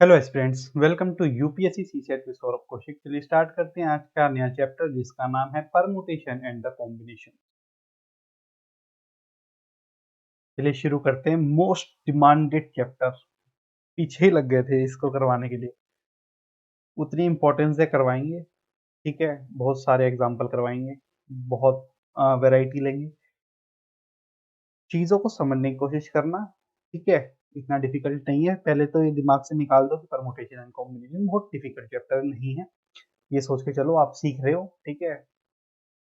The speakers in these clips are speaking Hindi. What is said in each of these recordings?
Hello students, welcome to UPSC CSAT with Saurabh Kaushik. चलिए स्टार्ट करते हैं आज का नया चैप्टर जिसका नाम है परमुटेशन एंड द कॉम्बिनेशन। चलिए शुरू करते हैं। मोस्ट डिमांडेड चैप्टर, पीछे ही लग गए थे इसको करवाने के लिए। उतनी इंपॉर्टेंस से करवाएंगे, ठीक है। बहुत सारे एग्जाम्पल करवाएंगे, बहुत वैरायटी लेंगे। चीज़ों को समझने की कोशिश करना, ठीक है। इतना डिफिकल्ट नहीं है। पहले तो ये दिमाग से निकाल दो कि परमुटेशन एंड कॉम्बिनेशन बहुत डिफिकल्ट चैप्टर नहीं है। ये सोच के चलो आप सीख रहे हो, ठीक है।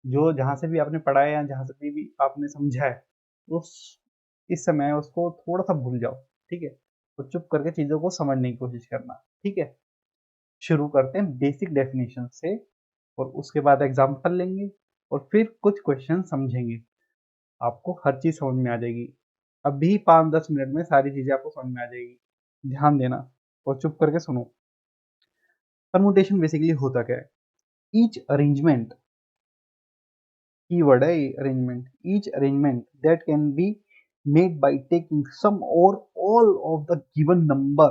जो जहाँ से भी आपने पढ़ा है या जहाँ से भी आपने समझा है, उस इस समय उसको थोड़ा सा भूल जाओ, ठीक है। तो चुप करके चीज़ों को समझने की कोशिश करना, ठीक है। शुरू करते हैं बेसिक डेफिनेशन से, और उसके बाद एग्जाम्पल लेंगे और फिर कुछ क्वेश्चन समझेंगे। आपको हर चीज़ समझ में आ जाएगी। अभी 5-10 मिनट में सारी चीज़ें आपको समझ में आ जाएगी। ध्यान देना और चुप करके सुनो। परमुटेशन बेसिकली होता क्या है? ईच अरेंजमेंट, कीवर्ड है arrangement. Each arrangement that can be made by taking some or all of the given number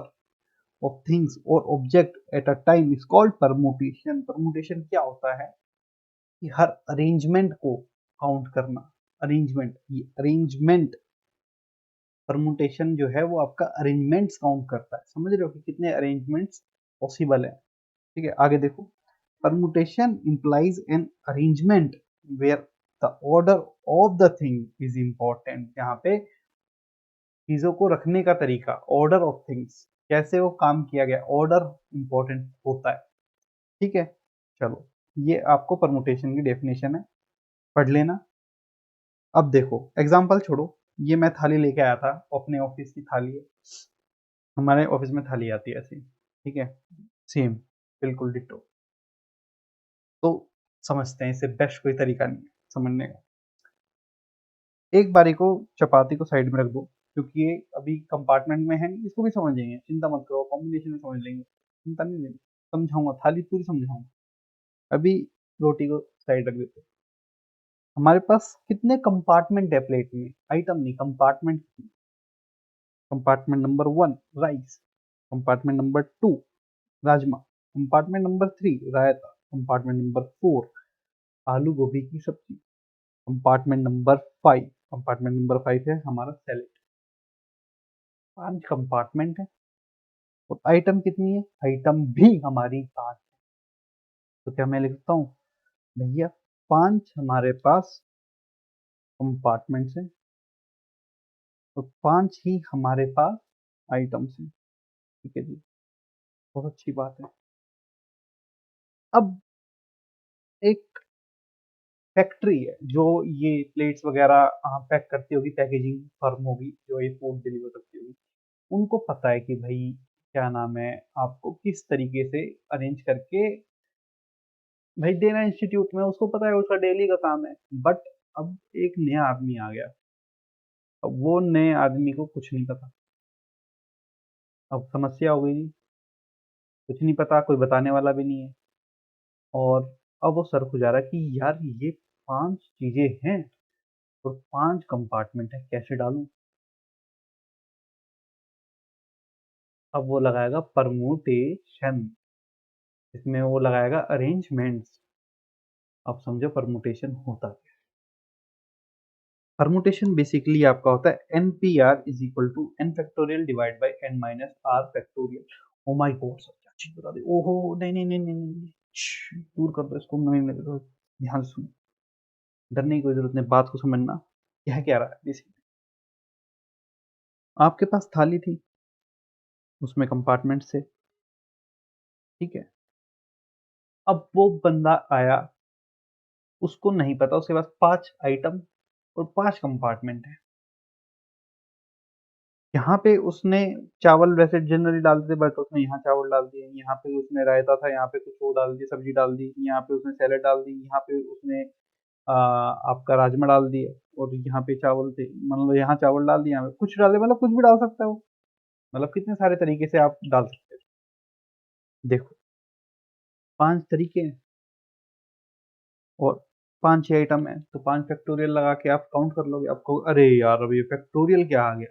of things or object at a time is called permutation। permutation क्या होता है कि हर अरेंजमेंट को काउंट करना। अरेंजमेंट, ये अरेंजमेंट, परमुटेशन जो है वो आपका अरेंजमेंट्स काउंट करता है। समझ रहे हो कि कितने अरेंजमेंट्स पॉसिबल है, ठीक है। आगे देखो, permutation implies an arrangement where the order of the thing is important। यहाँ पे चीजों को रखने का तरीका, ऑर्डर ऑफ थिंग्स, कैसे वो काम किया गया, ऑर्डर इंपॉर्टेंट होता है, ठीक है। चलो, ये आपको परमुटेशन की डेफिनेशन है, पढ़ लेना। अब देखो एग्जाम्पल छोड़ो, ये मैं थाली लेके आया था, अपने ऑफिस की थाली है। हमारे ऑफिस में थाली आती है ऐसी, ठीक है, सेम, बिल्कुल डिट्टो। तो समझते हैं, इससे बेस्ट कोई तरीका नहीं है समझने का। एक बारी को चपाती को साइड में रख दो, क्योंकि ये अभी कंपार्टमेंट में है नहीं, इसको भी समझेंगे, चिंता मत करो, कॉम्बिनेशन में समझ लेंगे, चिंता नहीं लेनी। समझाऊंगा, थाली पूरी समझाऊंगा। अभी रोटी को साइड रख देते हैं। हमारे पास कितने कंपार्टमेंट है प्लेट में? आइटम नहीं, compartment. Compartment number 1 rice, compartment number 2 rajma, compartment number 3 रायता, कंपार्टमेंट नंबर 4 आलू गोभी की सब्जी, कंपार्टमेंट नंबर 5, कंपार्टमेंट नंबर 5 है हमारा सैलेड। 5 कंपार्टमेंट है और आइटम कितनी है? आइटम भी हमारी 5। तो क्या मैं लिख सकता हूँ भैया 5 हमारे पास कंपार्टमेंट्स हैं और 5 ही हमारे पास आइटम्स हैं, ठीक है जी। बहुत अच्छी बात है। अब एक फैक्ट्री है जो ये प्लेट्स वगैरह पैक करती होगी, पैकेजिंग फर्म होगी जो ये फूड डिलीवर करती होगी। उनको पता है कि भाई क्या नाम है, आपको किस तरीके से अरेंज करके भाई देना इंस्टीट्यूट में, उसको पता है, उसका डेली का काम है। बट अब एक नया आदमी आ गया, अब वो नए आदमी को कुछ नहीं पता। अब समस्या हो गई जी, कुछ नहीं पता, कोई बताने वाला भी नहीं है। और अब वो सर खुजा रहा है कि यार ये 5 चीजें हैं और 5 कंपार्टमेंट है, कैसे डालूं? अब वो लगाएगा परमुटेशन, इसमें वो लगाएगा अरेंजमेंट्स। अब समझो परमुटेशन होता क्या है। परमुटेशन बेसिकली आपका होता है N P R is equal to N factorial divide by N minus R factorial. Oh my god sir, क्या चीज बता दी। ओहो, नहीं नहीं नहीं नहीं नहीं, दूर कर दो इसको, नहीं मेरे को ध्यान से सुनो। डरने की कोई जरूरत नहीं, बात को समझना यह क्या रहा है। बेसिकली आपके पास थाली थी, उसमें कंपार्टमेंट से, ठीक है। अब वो बंदा आया, उसको नहीं पता उसके पास 5 आइटम और 5 कंपार्टमेंट है। यहाँ पे उसने चावल वैसे जनरली डालते थे, बट उसने यहाँ चावल डाल दिए, यहाँ पे उसने रायता था, यहाँ पे कुछ और डाल दिया, सब्जी डाल दी, यहाँ पे उसने सैलेड डाल दी, यहाँ पे उसने आपका राजमा डाल दिए, और यहाँ पे चावल थे, मतलब यहाँ चावल डाल दिया, यहाँ पे कुछ डाले, मतलब कुछ भी डाल सकता है वो। मतलब कितने सारे तरीके से आप डाल सकते हो। देखो 5 तरीके हैं और 5 ही आइटम है तो 5 फैक्टोरियल लगा के आप काउंट कर लोगे, आपको अरे यार अब ये फैक्टोरियल क्या आ गया,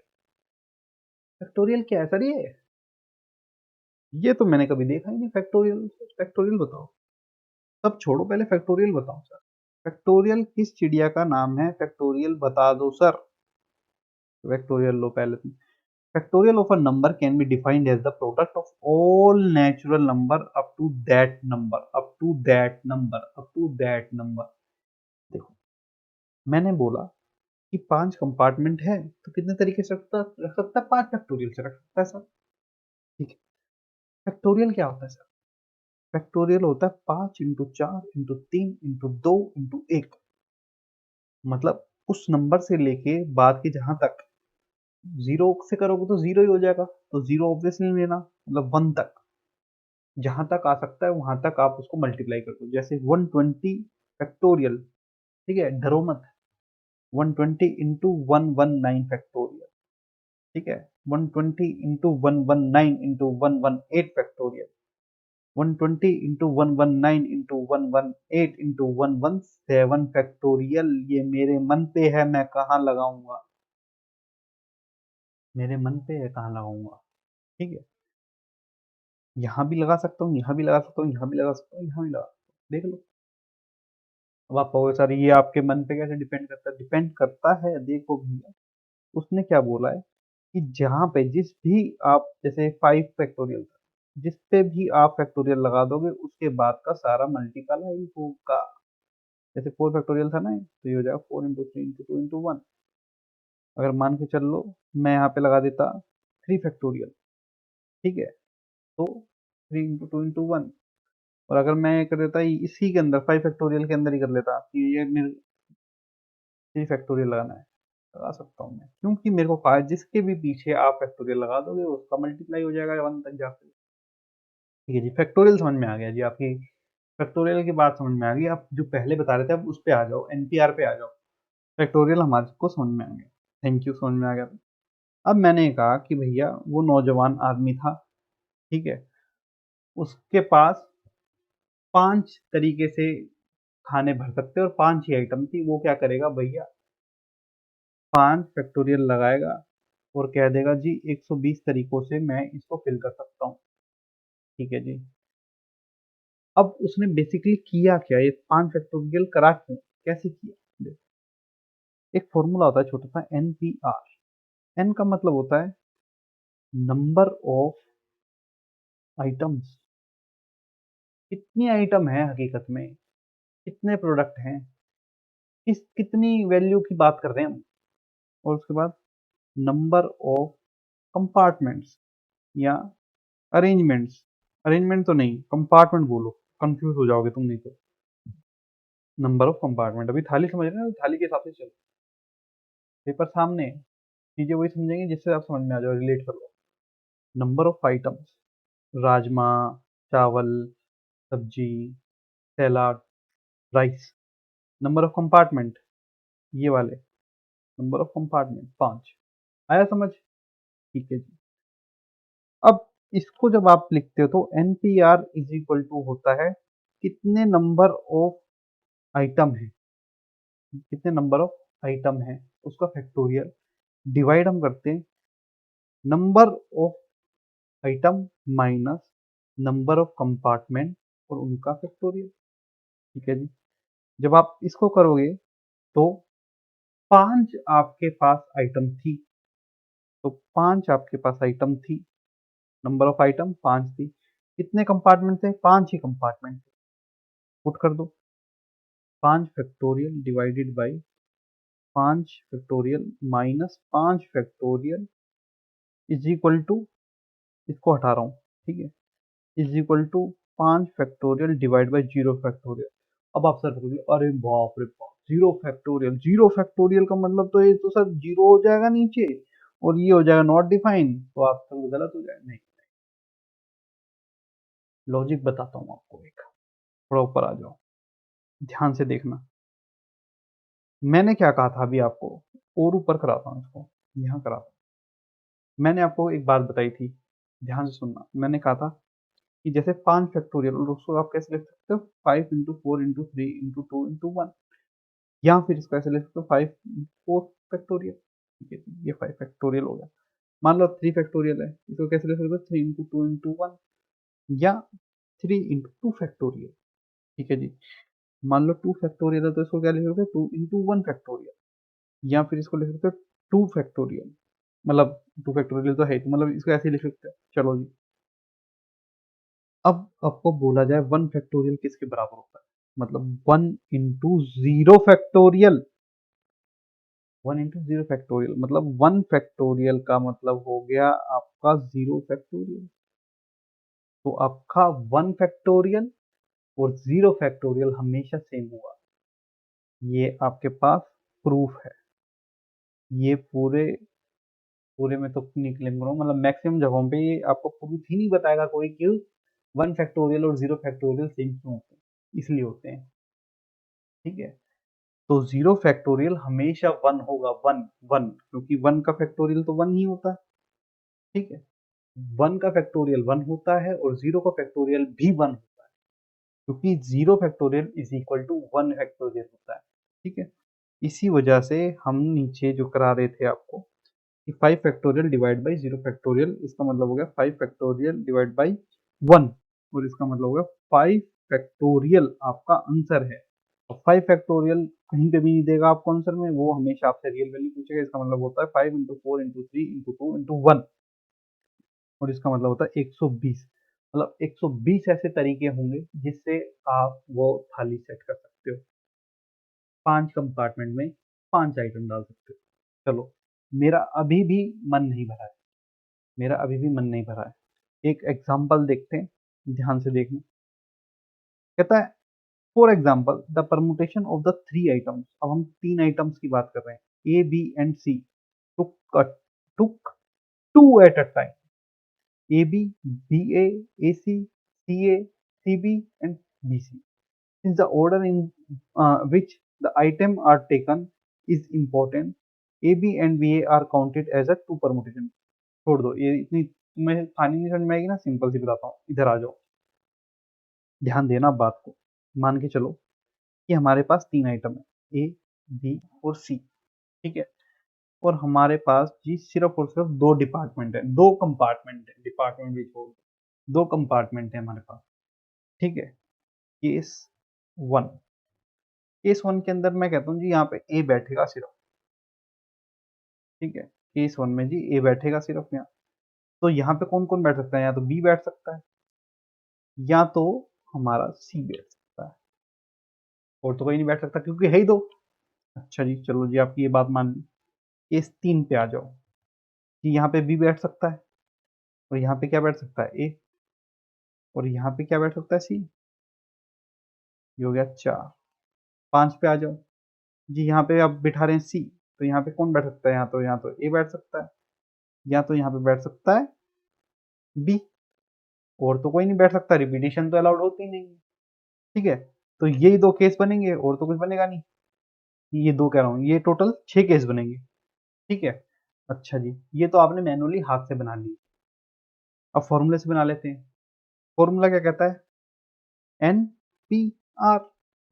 फैक्टोरियल क्या है सर ये तो मैंने कभी देखा ही नहीं फैक्टोरियल। फैक्टोरियल बताओ, सब छोड़ो पहले फैक्टोरियल बताओ सर, फैक्टोरियल किस चिड़िया का नाम है, फैक्टोरियल बता दो सर। फैक्टोरियल लो पहले तुम। Factorial of a number can be defined as the product of all natural number up to that number, up to that number, up to that number। देखो मैंने बोला कि 5 कंपार्टमेंट है तो कितने तरीके से रख सकता है, 5 फैक्टोरियल से रख सकता है सर। ठीक है, फैक्टोरियल क्या होता है सर, फैक्टोरियल होता है 5 इंटू 4 इंटू 3 इंटू 2 इंटू 1, मतलब उस नंबर से लेके बाद के जहां तक, जीरो से करोगे तो जीरो ही हो जाएगा, तो जीरो ऑब्वियसली लेना, मतलब 1 तक जहां तक आ सकता है वहां तक आप उसको मल्टीप्लाई कर दो। जैसे 120 फैक्टोरियल, ठीक है, डरो मत, 120 इंटू 119 फैक्टोरियल, ठीक है, 120 into 119 into 118 factorial, 120 into 119 into 118 into 117 factorial. ये मेरे मन पे है, मैं कहाँ लगाऊंगा, मेरे मन पे है कहाँ लगाऊंगा। ठीक है, यहाँ भी लगा सकता हूँ, यहाँ भी लगा सकता हूँ, यहाँ भी लगा सकता हूँ, यहाँ भी लगा सकता हूँ, देख लो। अब आप कहोगे सर ये आपके मन पे कैसे डिपेंड करता है, डिपेंड करता है, देखो भैया उसने क्या बोला है कि जहाँ पे जिस भी आप, जैसे 5 फैक्टोरियल था, जिस पे भी आप फैक्टोरियल लगा दोगे उसके बाद का सारा मल्टीप्लाई होगा। जैसे 4 फैक्टोरियल था ना, तो ये हो जाएगा 4 इंटू 3 इंटू 2 इंटू 1। अगर मान के चल लो मैं यहाँ पे लगा देता 3 फैक्टोरियल, ठीक है, तो 3 इंटू 2 इंटू 1। और अगर मैं कर देता इसी के अंदर 5 फैक्टोरियल के अंदर ही कर लेता कि ये मेरे 3 फैक्टोरियल लगाना है, लगा सकता हूँ मैं, क्योंकि मेरे को कहा है जिसके भी पीछे आप फैक्टोरियल लगा दोगे उसका मल्टीप्लाई हो जाएगा 1 तक जाके। ठीक है जी, फैक्टोरियल समझ में आ गया जी, आपकी फैक्टोरियल की बात समझ में आ गई। आप जो पहले बता रहे थे अब उस पे आ जाओ, एनपीआर पे आ जाओ। फैक्टोरियल हमारे को समझ में आ गया, थैंक यू, समझ में आ गया। अब मैंने कहा कि भैया वो नौजवान आदमी था, ठीक है, उसके पास 5 तरीके से खाने भर सकते और 5 ही आइटम थी, वो क्या करेगा भैया, 5 फैक्टोरियल लगाएगा और कह देगा जी 120 तरीकों से मैं इसको फिल कर सकता हूँ। ठीक है जी, अब उसने बेसिकली किया क्या, ये 5 फैक्टोरियल करा क्यों, कैसे किया। देखो, एक फॉर्मूला होता है छोटा सा, एन पी आर। एन का मतलब होता है नंबर ऑफ आइटम्स, कितनी आइटम है हकीकत में, कितने प्रोडक्ट हैं, कितनी वैल्यू की बात कर रहे हैं हम। और उसके बाद नंबर ऑफ कंपार्टमेंट्स या अरेंजमेंट्स, अरेंजमेंट तो नहीं, कंपार्टमेंट बोलो, कंफ्यूज हो जाओगे तुम नहीं तो। नंबर ऑफ कंपार्टमेंट, अभी थाली समझ रहे हो, थाली के हिसाब से चलो, पेपर सामने, चीजें वही समझेंगे जिससे आप समझ में आ जाओ, रिलेट कर लो। नंबर ऑफ आइटम्स, राजमा, चावल, सब्जी, salad, rice. Number of compartment, ये वाले, नंबर ऑफ कंपार्टमेंट 5। आया समझ, ठीक है जी। अब इसको जब आप लिखते हो तो N P R is equal to होता है कितने नंबर ऑफ आइटम है, कितने नंबर ऑफ आइटम है उसका फैक्टोरियल, डिवाइड हम करते हैं number of item minus number of compartment और उनका फैक्टोरियल। ठीक है जी, जब आप इसको करोगे तो 5 आपके पास आइटम थी, तो 5 आपके पास आइटम थी, नंबर ऑफ आइटम 5 थी, कितने कंपार्टमेंट थे, 5 ही कंपार्टमेंट थे। पुट कर दो 5 factorial divided by 5 factorial minus 5 factorial is equal to, इसको हटा रहा हूँ, ठीक है, is equal to 5 factorial divide by 0 factorial. अब आप सर बोलोगे अरे बाप रे बाप, 0 फैक्टोरियल, 0 फैक्टोरियल का मतलब तो ये तो सर 0 हो जाएगा नीचे और ये हो जाएगा नॉट डिफाइन, तो आप सब गलत हो जाएगा। नहीं, लॉजिक बताता हूँ आपको एक, थोड़ा ऊपर आ जाओ, ध्यान से देखना। मैंने क्या कहा था अभी आपको, और ऊपर कराता हूँ इसको, यहाँ कराता हूँ। मैंने आपको एक बात बताई थी, ध्यान से सुनना। मैंने कहा था कि जैसे 5 फैक्टोरियल, और उसको आप कैसे लिख सकते हो, 5 इंटू 4 इंटू 3 इंटू 2 इंटू 1। या फिर इसको ऐसे लिख सकते हो 5 4 फैक्टोरियल। ठीक है, ये 5 फैक्टोरियल हो गया। मान लो 3 फैक्टोरियल है, इसको कैसे लिख सकते हो 3 इंटू 2 इंटू 1 या 3 इंटू 2 फैक्टोरियल। ठीक है जी। मान लो 2 फैक्टोरियल है तो इसको क्या लिख सकते हो 2 इंटू 1 फैक्टोरियल, या फिर इसको लिख सकते हो 2 फैक्टोरियल, मतलब 2 फैक्टोरियल तो है तो मतलब इसको ऐसे ही लिख सकते हो। चलो जी, अब आपको बोला जाए 1 फैक्टोरियल किसके बराबर होता है, मतलब 1 इंटू 0 फैक्टोरियल। 1 इंटू 0 फैक्टोरियल मतलब 1 फैक्टोरियल का मतलब हो गया आपका 0 फैक्टोरियल। तो आपका 1 फैक्टोरियल और 0 फैक्टोरियल हमेशा सेम हुआ। ये आपके पास प्रूफ है। ये पूरे पूरे में तो नहीं क्लेम करूँ, मतलब मैक्सिमम जगहों पे ये आपको प्रूफ ही नहीं बताएगा कोई कि 1 फैक्टोरियल और 0 फैक्टोरियल सेम क्यों होते हैं, इसलिए होते हैं। ठीक है, तो 0 फैक्टोरियल हमेशा 1 होगा, 1 1, क्योंकि 1 का फैक्टोरियल तो 1 ही होता है। ठीक है, 1 का फैक्टोरियल 1 होता है और 0 का फैक्टोरियल भी 1 होता है, क्योंकि 0 factorial is equal to 1 factorial होता है। ठीक है, इसी वजह से हम नीचे जो करा रहे थे आपको कि 5 फैक्टोरियल डिवाइड बाई 0 फैक्टोरियल, इसका मतलब हो गया 5 फैक्टोरियल डिवाइड बाई 1, और इसका मतलब हो गया 5 फैक्टोरियल आपका आंसर है। और 5 फैक्टोरियल कहीं पे भी नहीं देगा आपको आंसर में, वो हमेशा आपसे रियल वैल्यू पूछेगा। इसका मतलब होता है 5 इंटू 4 इंटू 3 इंटू 2 इंटू 1, और इसका मतलब होता है 120। मतलब 120 ऐसे तरीके होंगे जिससे आप वो थाली सेट कर सकते हो। 5 कंपार्टमेंट में 5 आइटम डाल सकते हो। चलो, मेरा अभी भी मन नहीं भरा है, मेरा अभी भी मन नहीं भरा है। एक एग्जाम्पल देखते हैं, ध्यान से देखना। कहता है for example the permutation of the 3 items. अब हम 3 आइटम्स की बात कर रहे हैं, A B and C took 2 at a time, A B B A C A C B and B C. Since the order in which the item are taken is important, A, B and B A are counted as a two permutation। छोड़ दो, ये इतनी तुम्हें कहानी नहीं समझ में आएगी ना, सिंपल सी बताता हूँ, इधर आ जाओ, ध्यान देना बात को। मान के चलो कि हमारे पास 3 आइटम है, ए बी और सी। ठीक है, और हमारे पास जी सिर्फ और सिर्फ 2 डिपार्टमेंट है, 2 कंपार्टमेंट है, डिपार्टमेंट भी छोड़ दो, 2 कंपार्टमेंट है हमारे पास। ठीक है, केस 1। केस 1 के अंदर मैं कहता हूँ जी यहाँ पे ए बैठेगा सिर्फ। ठीक है, केस 1 में जी ए बैठेगा सिर्फ यहाँ। तो यहाँ पे कौन कौन बैठ सकता है, या तो बी बैठ सकता है या तो हमारा सी बैठ सकता है, और तो कोई नहीं बैठ सकता क्योंकि है ही 2। अच्छा जी, चलो जी आपकी ये बात मान ली। केस 3 पे आ जाओ कि यहाँ पे बी बैठ सकता है, और यहाँ पे क्या बैठ सकता है ए, और यहाँ पे क्या बैठ सकता है सी। ये हो गया 4। 5 पे आ जाओ जी, यहाँ पे आप बिठा रहे हैं सी, तो यहाँ पे कौन बैठ सकता है, यहाँ तो ए बैठ सकता है, या तो यहाँ पे बैठ सकता है बी, और तो कोई नहीं बैठ सकता, रिपीटिशन तो अलाउड होती नहीं है। ठीक है, तो यही 2 केस बनेंगे और तो कुछ बनेगा नहीं। ये 2 कह रहा हूँ, ये टोटल 6 केस बनेंगे। ठीक है, अच्छा जी, ये तो आपने मैनुअली हाथ से बना ली। अब फॉर्मूले से बना लेते हैं। फॉर्मूला क्या कहता है, एन पी आर,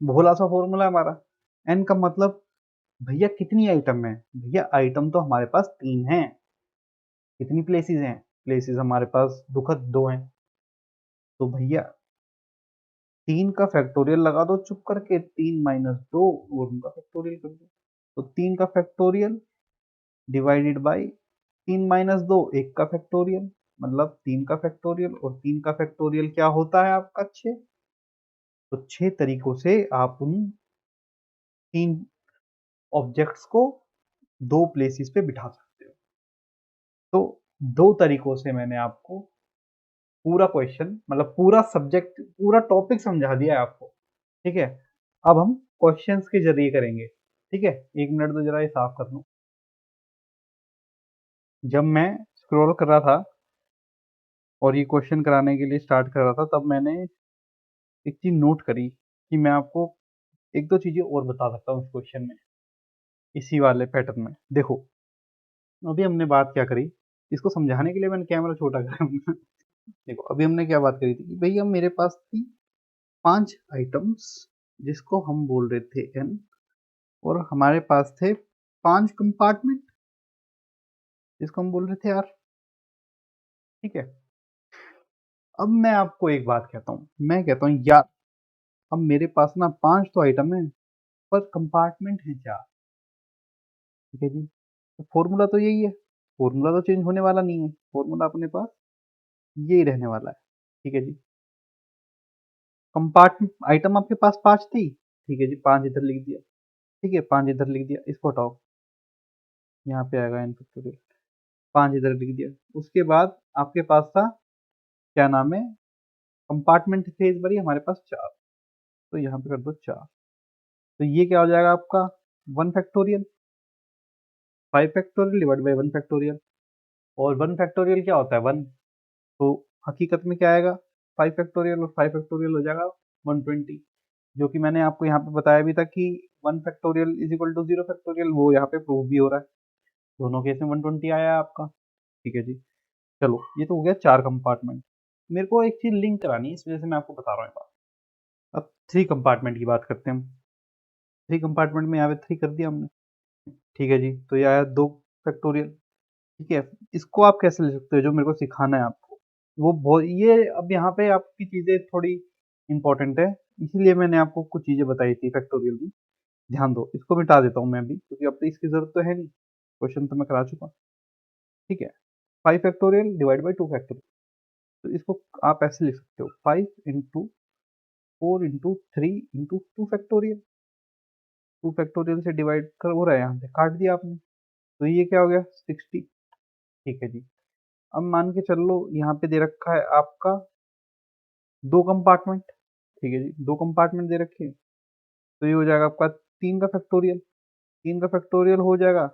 भोला सा फॉर्मूला है हमारा। एन का मतलब भैया कितनी आइटम है, भैया आइटम तो हमारे पास 3 हैं। कितनी प्लेसेस हैं, प्लेसेस हमारे पास दुखद 2 हैं। तो भैया 3 का फैक्टोरियल लगा दो चुप करके, 3 माइनस 2 और उनका फैक्टोरियल कर दो। तो 3 का फैक्टोरियल डिवाइडेड बाई 3 माइनस 2, 1 का फैक्टोरियल, मतलब 3 का फैक्टोरियल, और 3 का फैक्टोरियल क्या होता है आपका 6। तो 6 तरीकों से आप उन 3 ऑब्जेक्ट्स को 2 प्लेसेस पे बिठा सकते हो। तो 2 तरीकों से मैंने आपको पूरा क्वेश्चन, मतलब पूरा सब्जेक्ट, पूरा टॉपिक समझा दिया है आपको। ठीक है, अब हम क्वेश्चंस के जरिए करेंगे। ठीक है, 1 मिनट तो जरा ये साफ कर लूं। जब मैं स्क्रॉल कर रहा था और ये क्वेश्चन कराने के लिए स्टार्ट कर रहा था, तब मैंने एक चीज नोट करी कि मैं आपको एक दो चीजें और बता सकता हूँ इस क्वेश्चन में, इसी वाले पैटर्न में। देखो, अभी हमने बात क्या करी, इसको समझाने के लिए मैंने कैमरा छोटा करा। देखो, अभी हमने क्या बात करी थी कि भैया मेरे पास थी 5 आइटम्स जिसको हम बोल रहे थे एन, और हमारे पास थे 5 कंपार्टमेंट, जिसको हम बोल रहे थे आर। ठीक है, अब मैं आपको एक बात कहता हूँ, मैं कहता हूँ यार, अब मेरे पास ना 5 तो आइटम है, पर कंपार्टमेंट है 4। ठीक है जी, तो फॉर्मूला तो यही है, फॉर्मूला तो चेंज होने वाला नहीं है, फॉर्मूला अपने पास यही रहने वाला है। ठीक है जी, कंपार्टमेंट आइटम आपके पास 5 थी। ठीक है जी, 5 इधर लिख दिया। ठीक है, 5 इधर लिख दिया, इसको हटाओ, यहाँ पे आएगा n फैक्टोरियल। 5 इधर लिख दिया। उसके बाद आपके पास था, क्या नाम है, कंपार्टमेंट थे इस बारी हमारे पास 4, तो यहाँ पे कर दो 4। तो ये क्या हो जाएगा आपका 1 factorial, 5 factorial divide by 1 factorial. और 1 फैक्टोरियल क्या होता है 1, तो हकीकत में क्या आएगा 5 फैक्टोरियल, और 5 फैक्टोरियल हो जाएगा 120, जो कि मैंने आपको यहाँ पे बताया भी था कि 1 factorial is equal to 0 factorial, वो यहाँ पे प्रूव भी हो रहा है। दोनों केस में 120 आया है आपका। ठीक है जी, चलो ये तो हो गया 4 कंपार्टमेंट। मेरे को एक चीज लिंक करानी है, इस वजह से मैं आपको बता रहा हूँ बात। अब 3 कंपार्टमेंट की बात करते हैं हम। 3 कंपार्टमेंट में यहाँ पे 3 कर दिया हमने। ठीक है जी, तो ये आया 2 फैक्टोरियल। ठीक है, इसको आप कैसे ले सकते हो, जो मेरे को सिखाना है आपको वो बहुत, ये अब यहाँ पे आपकी चीजें थोड़ी इंपॉर्टेंट है, इसीलिए मैंने आपको कुछ चीजें बताई थी फैक्टोरियल में। ध्यान दो, इसको मिटा देता हूँ मैं भी, क्योंकि अब तो इसकी जरूरत तो है नहीं, क्वेश्चन तो मैं करा चुका। ठीक है, 5 फैक्टोरियल डिवाइड बाई 2 फैक्टोरियल, तो इसको आप ऐसे लिख सकते हो 5 into 4 into 3 into 2 factorial. 2 factorial से डिवाइड कर हो रहा है, यहाँ से काट दिया आपने, तो ये क्या हो गया 60। ठीक है जी, अब मान के चल लो यहाँ पे दे रखा है आपका 2 कंपार्टमेंट। ठीक है जी, 2 कंपार्टमेंट दे रखे हैं, तो ये हो जाएगा आपका 3 का फैक्टोरियल। 3 का फैक्टोरियल हो जाएगा,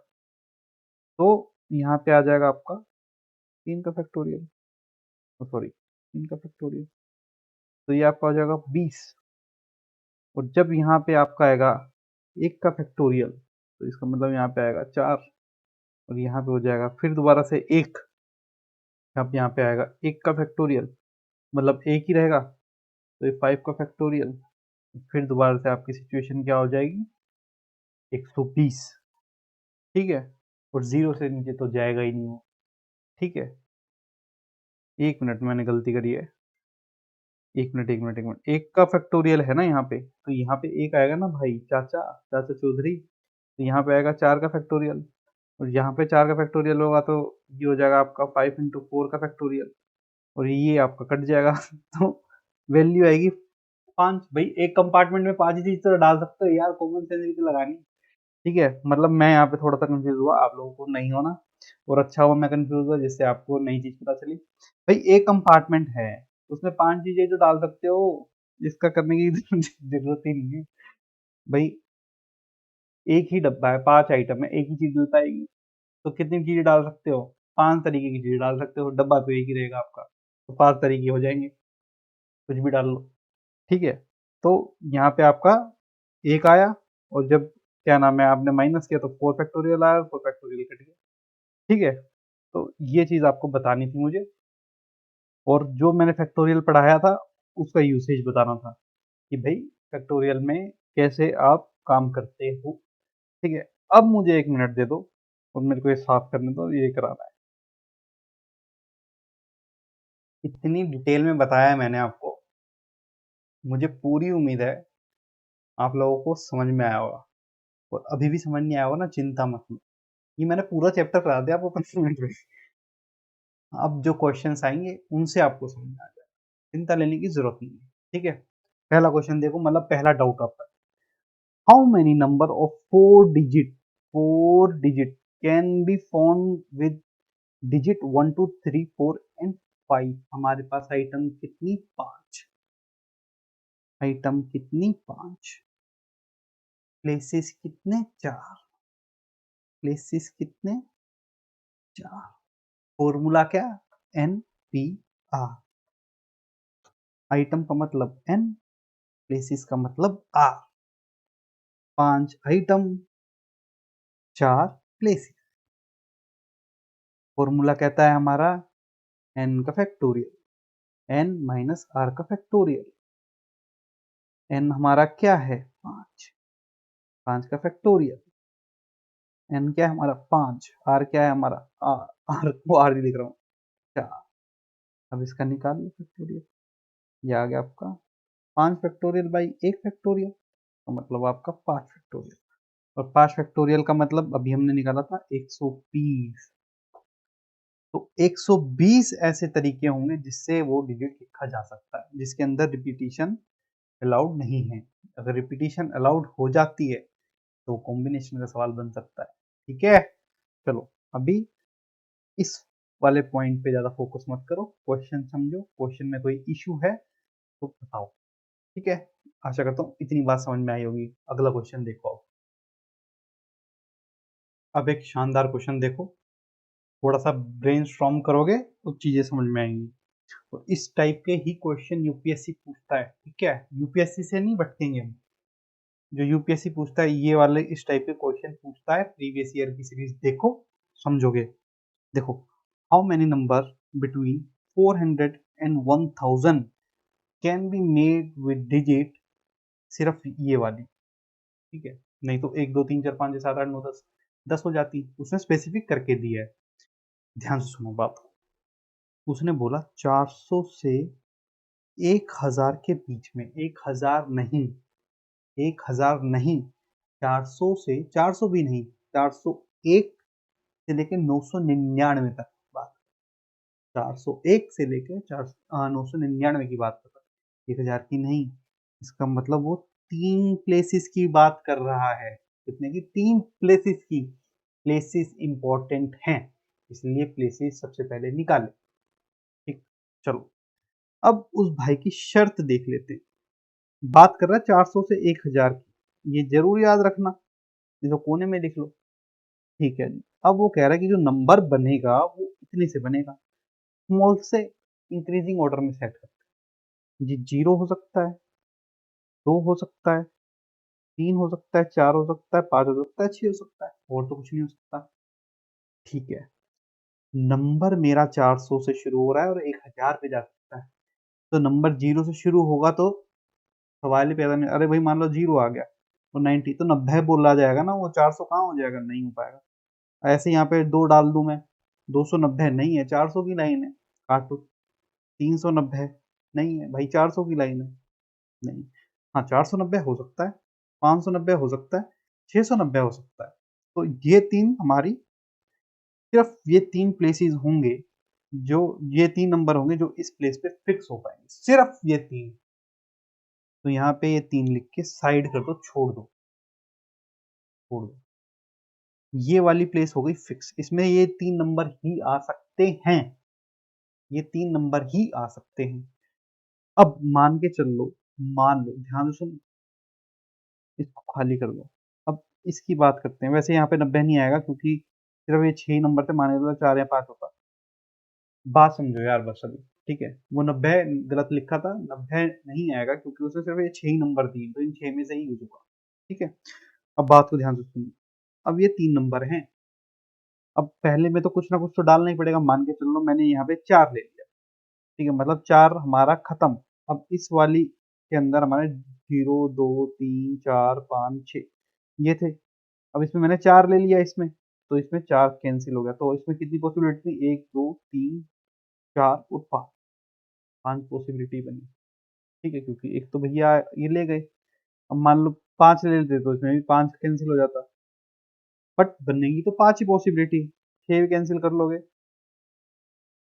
तो यहाँ पे आ जाएगा आपका 3 का फैक्टोरियल, सॉरी 3 का फैक्टोरियल, तो ये आपका हो जाएगा 20। और जब यहाँ पे आपका आएगा 1 का फैक्टोरियल, तो इसका मतलब यहाँ पे आएगा 4, और यहाँ पे हो जाएगा फिर दोबारा से 1, अब यहाँ पे आएगा 1 का फैक्टोरियल, मतलब 1 ही रहेगा, तो ये 5 का फैक्टोरियल, फिर दोबारा से आपकी सिचुएशन क्या हो जाएगी 120। ठीक है, और 0 से नीचे तो जाएगा ही नहीं वो। ठीक है, 1 मिनट, मैंने गलती करी है, 1 मिनट 1 मिनट 1 मिनट, 1 का फैक्टोरियल है ना यहाँ पे, तो यहाँ पे 1 आएगा ना भाई, चाचा चाचा चौधरी, तो यहाँ पे आएगा 4 का फैक्टोरियल, और यहाँ पे 4 का फैक्टोरियल होगा, तो ये हो जाएगा आपका 5 इंटू 4 का फैक्टोरियल, और ये आपका कट जाएगा तो वैल्यू आएगी 5। भाई एक कंपार्टमेंट में 5 ही चीज तो डाल सकते हो यार, कॉमन सेंस भी तो लगानी। ठीक है, मतलब मैं यहाँ पे थोड़ा सा कंफ्यूज हुआ, आप लोगों को नहीं होना, और अच्छा हुआ मैं कंफ्यूज हुआ, जिससे आपको नई चीज पता चली। भाई एक कंपार्टमेंट है, उसमें 5 चीजें जो डाल सकते हो, इसका करने की जरूरत ही नहीं है भाई। एक ही डब्बा है, 5 आइटम है, एक ही चीज डल पाएगी, तो कितनी चीजें डाल सकते हो, 5 तरीके की चीजें डाल सकते हो, डब्बा तो एक ही रहेगा आपका, तो 5 तरीके हो जाएंगे, कुछ भी डाल लो। ठीक है, तो यहाँ पे आपका एक आया, और जब क्या नाम है आपने माइनस किया, तो 4 फैक्टोरियल आया, 4 फैक्टोरियल कट गया। ठीक है, तो ये चीज आपको बतानी थी मुझे, और जो मैंने फैक्टोरियल पढ़ाया था उसका यूसेज बताना था, कि भाई फैक्टोरियल में कैसे आप काम करते हो। ठीक है, अब मुझे 1 मिनट दे दो, और मेरे को ये साफ करने दो, ये कराना है। इतनी डिटेल में बताया है मैंने आपको, मुझे पूरी उम्मीद है आप लोगों को समझ में आया होगा, और अभी भी समझ नहीं आया होगा ना, चिंता मत लो, ये मैंने पूरा चैप्टर करा दिया आपको 15 मिनट में। अब जो क्वेश्चंस आएंगे उनसे आपको समझ में आ जाएगा, चिंता लेने की जरूरत नहीं है। ठीक है, पहला क्वेश्चन देखो, मतलब पहला डाउट आपका, how many number of 4 digit can be found with digit 1 2 3 4 and 5। हमारे पास आइटम कितनी 5, आइटम कितनी 5, प्लेसेस कितने 4, प्लेसेस कितने 4, फॉर्मूला क्या, एन पी आर, आइटम का मतलब एन, प्लेसेस का मतलब आर, 5 आइटम 4 प्लेसेस, फॉर्मूला कहता है हमारा एन का फैक्टोरियल, एन माइनस आर का फैक्टोरियल, एन हमारा क्या है 5, 5 का फैक्टोरियल, एन क्या है हमारा 5, आर क्या है हमारा आर को आर ही लिख रहा हूँ 4। अब इसका निकाल लो फैक्टोरियल, ये आ गया आपका 5 फैक्टोरियल बाई 1 फैक्टोरियल, तो मतलब आपका 5 फैक्टोरियल। और 5 फैक्टोरियल का मतलब अभी हमने निकाला था 120। तो 120 ऐसे तरीके होंगे जिससे वो डिजिट लिखा जा सकता है, जिसके अंदर रिपीटिशन अलाउड नहीं है। अगर रिपीटिशन अलाउड हो जाती है तो कॉम्बिनेशन का सवाल बन सकता है। ठीक है, चलो अभी इस वाले पॉइंट पे ज्यादा फोकस मत करो, क्वेश्चन समझो, क्वेश्चन में कोई इशू है तो बताओ। ठीक है, आशा करता हूँ इतनी बात समझ में आई होगी। अगला क्वेश्चन देखो। अब एक शानदार क्वेश्चन देखो, थोड़ा सा ब्रेनस्टॉर्म करोगे तो चीजें समझ में आएंगी। तो इस टाइप के ही क्वेश्चन यूपीएससी पूछता है। ठीक है, यूपीएससी से नहीं भटकेंगे हम, जो यूपीएससी पूछता है ये वाले इस टाइप के क्वेश्चन पूछता है। प्रीवियस ईयर की सीरीज देखो, समझोगे। देखो, how many number between 400 and 1000 can be made with digit, सिर्फ ये वाली। ठीक है, नहीं तो 1 2 3 4 5 6 7 8 9 10 10 हो जाती, उसने स्पेसिफिक करके दिया है। ध्यान से सुनो बात, उसने बोला 400 से 1000 के बीच में, 1000 नहीं, 1000 नहीं, 400 से 400 भी नहीं, 401 से लेकर 999 तक बात, 401 से लेकर 999 की बात कर रहा है, 1000 की नहीं। इसका मतलब वो 3 प्लेसेस की बात कर रहा है। कितने की? 3 प्लेसेस की। प्लेसेस इंपॉर्टेंट हैं, इसलिए प्लेसेस सबसे पहले निकाले। ठीक, चलो अब उस भाई की शर्त देख लेते हैं। बात कर रहा है 400 से 1000 की, ये जरूर याद रखना, ये तो कोने में लिख लो। ठीक है जी, अब वो कह रहा है कि जो नंबर बनेगा वो इतने से बनेगा, स्मॉल से इंक्रीजिंग ऑर्डर में सेट करते हैं जी। 0 हो सकता है, 2 हो सकता है, 3 हो सकता है, 4 हो सकता है, 5 हो सकता है, 6 हो सकता है, और तो कुछ नहीं हो सकता। ठीक है, नंबर मेरा 400 से शुरू हो रहा है और 1000 पे जा सकता है, तो नंबर 0 से शुरू होगा तो सवाल ही पैदा नहीं। अरे भाई मान लो 0 आ गया तो 90, तो 90 बोला जाएगा ना, वो 400 कहाँ हो जाएगा, नहीं हो पाएगा। ऐसे यहाँ पे 2 डाल दूं मैं, 290 नहीं है, 400 की लाइन है, काटो। 390 नहीं है भाई, 400 की लाइन है, नहीं। हाँ, 490 हो सकता है, 590 हो सकता है, 690 हो सकता है। तो ये 3 हमारी, सिर्फ ये 3 प्लेसेस होंगे, जो ये 3 नंबर होंगे जो इस प्लेस पे फिक्स हो पाएंगे, सिर्फ ये 3। तो यहाँ पे ये 3 लिख के साइड कर दो, छोड़ दो, छोड़ दो। ये वाली प्लेस हो गई फिक्स, इसमें ये 3 नंबर ही आ सकते हैं, ये 3 नंबर ही आ सकते हैं। अब मान के चल लो, मान लो, ध्यान से सुन, इसको खाली कर दो। अब इसकी बात करते हैं। वैसे यहाँ पे 90 नहीं आएगा क्योंकि सिर्फ ये 6 नंबर थे, माने तो 4 या 5 होता। बात समझो यार बस अभी। ठीक है, वो 90 गलत लिखा था, 90 नहीं आएगा क्योंकि उसने सिर्फ ये 6 ही नंबर दिए, तो इन 6 में से ही यूज होगा। ठीक है, अब बात को ध्यान से सुनिए। अब ये 3 नंबर हैं, अब पहले में तो कुछ ना कुछ तो डालना ही पड़ेगा। मान के चलो मैंने यहाँ पे 4 ले लिया, ठीक है, मतलब 4 हमारा खत्म। अब इस वाली के अंदर हमारे 0 2 3 4 5 6 ये थे। अब इसमें मैंने 4 ले लिया इसमें, तो इसमें 4 कैंसिल हो गया, तो इसमें कितनी पॉसिबिलिटी थी? 1 2 3 4 और 5, 5 पॉसिबिलिटी बनी। ठीक है, क्योंकि एक तो भैया ये ले गए। अब मान लो 5 ले लेते तो इसमें भी 5 कैंसिल हो जाता, बट बनेगी तो 5 ही पॉसिबिलिटी, 6 भी कैंसिल कर लोगे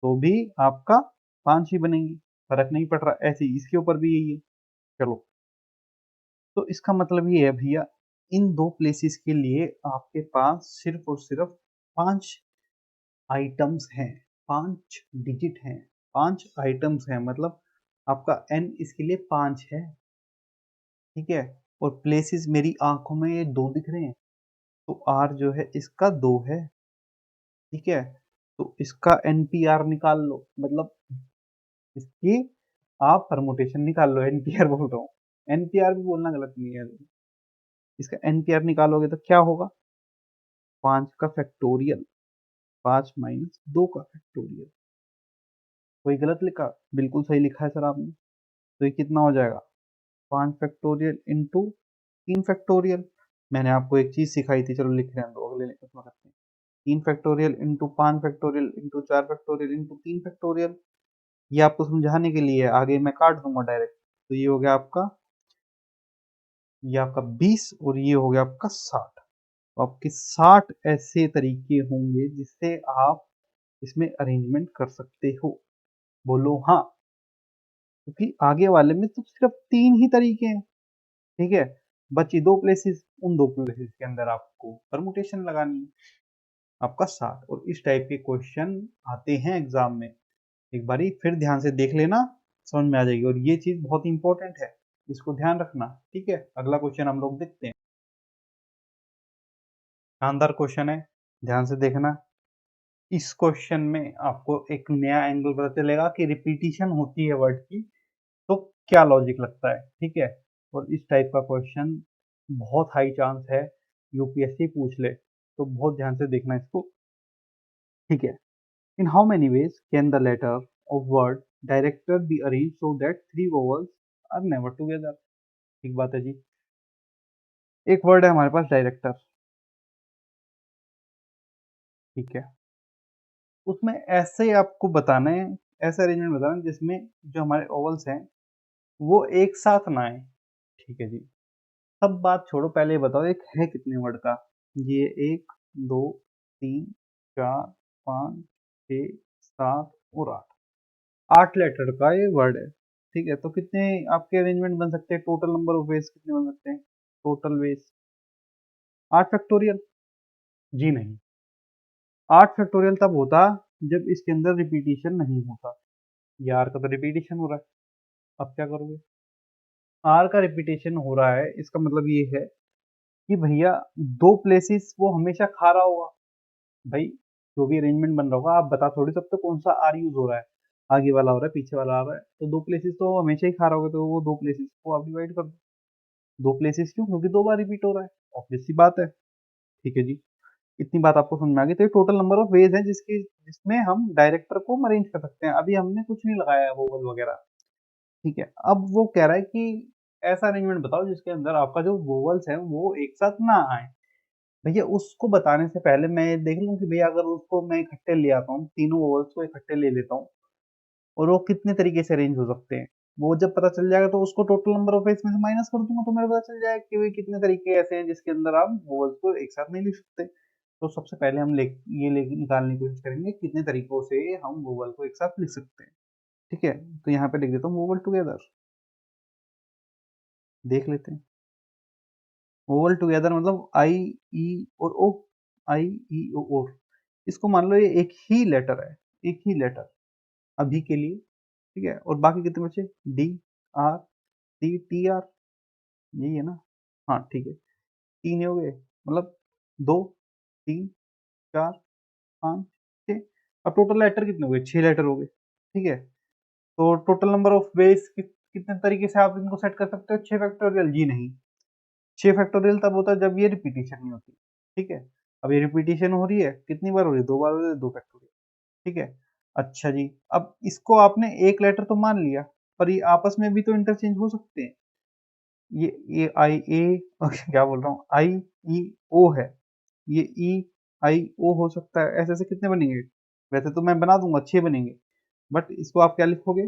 तो भी आपका 5 ही बनेंगी, फर्क नहीं पड़ रहा। ऐसे ही इसके ऊपर भी यही है। चलो, तो इसका मतलब ये है भैया, इन 2 प्लेसेस के लिए आपके पास सिर्फ और सिर्फ 5 आइटम्स हैं, 5 डिजिट हैं, 5 आइटम्स हैं, मतलब आपका n इसके लिए 5 है। ठीक है, और प्लेसेस मेरी आंखों में ये 2 दिख रहे हैं, तो r जो है इसका 2 है। ठीक है, तो इसका NPR निकाल लो, मतलब इसकी आप परमुटेशन निकाल लो। NPR बोल रहा हूँ, NPR भी बोलना गलत नहीं है। इसका NPR निकालोगे तो क्या होगा? 5 का फैक्टोरियल, 5 माइनस 2 का फैक्टोरियल। कोई गलत लिखा? बिल्कुल सही लिखा है सर आपने। तो ये कितना हो जाएगा? 5 फैक्टोरियल इंटू 3 फैक्टोरियल। मैंने आपको एक चीज सिखाई थी, चलो लिख रहे हैं, दो अगले उसमें करते हैं। 3 factorial into 5 factorial into 4 factorial into 3 factorial. ये आपको समझाने के लिए है, आगे मैं काट दूंगा डायरेक्ट। तो ये हो गया आपका, ये आपका 20 और ये हो गया आपका 60। तो आपके 60 ऐसे तरीके होंगे जिससे आप इसमें अरेंजमेंट कर सकते हो। बोलो हाँ। क्योंकि आगे वाले में तो सिर्फ 3 ही तरीके हैं, ठीक है। बची 2 प्लेसेस, उन 2 प्लेसेस के अंदर आपको परमुटेशन लगानी है। आपका 60 और इस टाइप के क्वेश्चन आते हैं एग्जाम में। एक बारी फिर ध्यान से देख लेना, समझ में आ जाएगी। और ये चीज बहुत इंपॉर्टेंट है, इसको ध्यान रखना, ठीक है। अगला क्वेश्चन हम लोग देखते हैं। शानदार क्वेश्चन है, ध्यान से देखना। इस क्वेश्चन में आपको एक नया एंगल पता चलेगा कि रिपीटिशन होती है वर्ड की तो क्या लॉजिक लगता है, ठीक है। और इस टाइप का क्वेश्चन बहुत हाई चांस है यूपीएससी पूछ ले, तो बहुत ध्यान से देखना इसको, ठीक है। In how many ways can the letter of word director be arrange so that 3 vowels are never together. ठीक बात है जी। एक वर्ड है हमारे पास डायरेक्टर, ठीक है। उसमें ऐसे आपको बताना है, ऐसा अरेंजमेंट बताना है जिसमें जो हमारे ओवल्स हैं वो एक साथ ना आए, ठीक है जी। सब बात छोड़ो, पहले ये बताओ एक है कितने वर्ड का। ये 1 2 3 4 5 6 7 और 8, 8 लेटर का ये वर्ड है, ठीक है। तो कितने आपके अरेंजमेंट बन सकते हैं, टोटल नंबर ऑफ वेज कितने बन सकते हैं, टोटल वेज 8 फैक्टोरियल। जी नहीं, 8 फैक्टोरियल तब होता जब इसके अंदर रिपीटिशन नहीं होता। ये आर का तो रिपीटिशन हो रहा है, अब क्या करोगे। आर का रिपीटिशन हो रहा है, इसका मतलब ये है कि भैया 2 प्लेसेस वो हमेशा खा रहा होगा। भाई जो भी अरेंजमेंट बन रहा होगा, आप बता थोड़ी सकते हो कौन सा आर यूज हो रहा है, आगे वाला हो रहा है पीछे वाला आ रहा है। तो 2 प्लेसेस तो वो हमेशा ही खा रहा होगा, तो वो 2 प्लेसेस को आप डिवाइड कर दो। 2 प्लेसेस क्यों, क्योंकि 2 बार रिपीट हो रहा है, ऑब्वियस सी बात है, ठीक है जी। इतनी बात आपको समझ में आ गई। तो ये टोटल नंबर ऑफ वेज है जिसकी जिसमें हम डायरेक्टर को अरेंज कर सकते हैं। अभी हमने कुछ नहीं लगाया है वोवल वगैरह, ठीक है। अब वो कह रहा है कि ऐसा अरेंजमेंट बताओ जिसके अंदर आपका जो वोवल्स है वो एक साथ ना आए। भैया उसको बताने से पहले मैं ये देख लूं कि भैया अगर उसको मैं इकट्ठे ले आता हूँ, तीनों वोवल्स को इकट्ठे ले लेता हूँ और वो कितने तरीके से अरेंज हो सकते हैं, वो जब पता चल जाएगा तो उसको टोटल नंबर ऑफ वेज में से माइनस कर दूंगा, तो मेरे को पता चल जाएगा कि भाई कितने तरीके ऐसे हैं जिसके अंदर आप वोवल्स को एक साथ नहीं लिख सकते। तो सबसे पहले हम ये निकालने की कोशिश करेंगे कितने तरीकों से हम वोवल को एक साथ लिख सकते हैं, ठीक है। तो यहाँ पे लिख देता हूँ वोवल टुगेदर, देख लेते हैं। वोवल टुगेदर मतलब आई ई और ओ, आई ई ओ और। इसको मान लो ये एक ही लेटर है, एक ही लेटर अभी के लिए, ठीक है। और बाकी कितने बचे, D R C T R, यही है ना। हाँ ठीक है, 3 हो गए, मतलब 2 3 4 5 6। अब टोटल लेटर कितने हो गए, 6 लेटर हो गए, ठीक है। तो टोटल नंबर ऑफ वेज कितने तरीके से आप इनको सेट कर सकते हो, 6 फैक्टोरियल। जी नहीं, 6 फैक्टोरियल तब होता है जब ये रिपीटिशन नहीं होती, ठीक है। अब ये रिपीटिशन हो रही है, कितनी बार हो रही है, 2 बार हो रही है, 2 फैक्टोरियल, ठीक है। अच्छा जी, अब इसको आपने एक लेटर तो मान लिया, पर ये आपस में भी तो इंटरचेंज हो सकते हैं। ये आई ए क्या बोल रहा हूँ, आई ई ओ है, ये ई आई ओ हो सकता है। ऐसे ऐसे कितने बनेंगे, वैसे तो मैं बना दूंगा 6 बनेंगे, बट इसको आप क्या लिखोगे,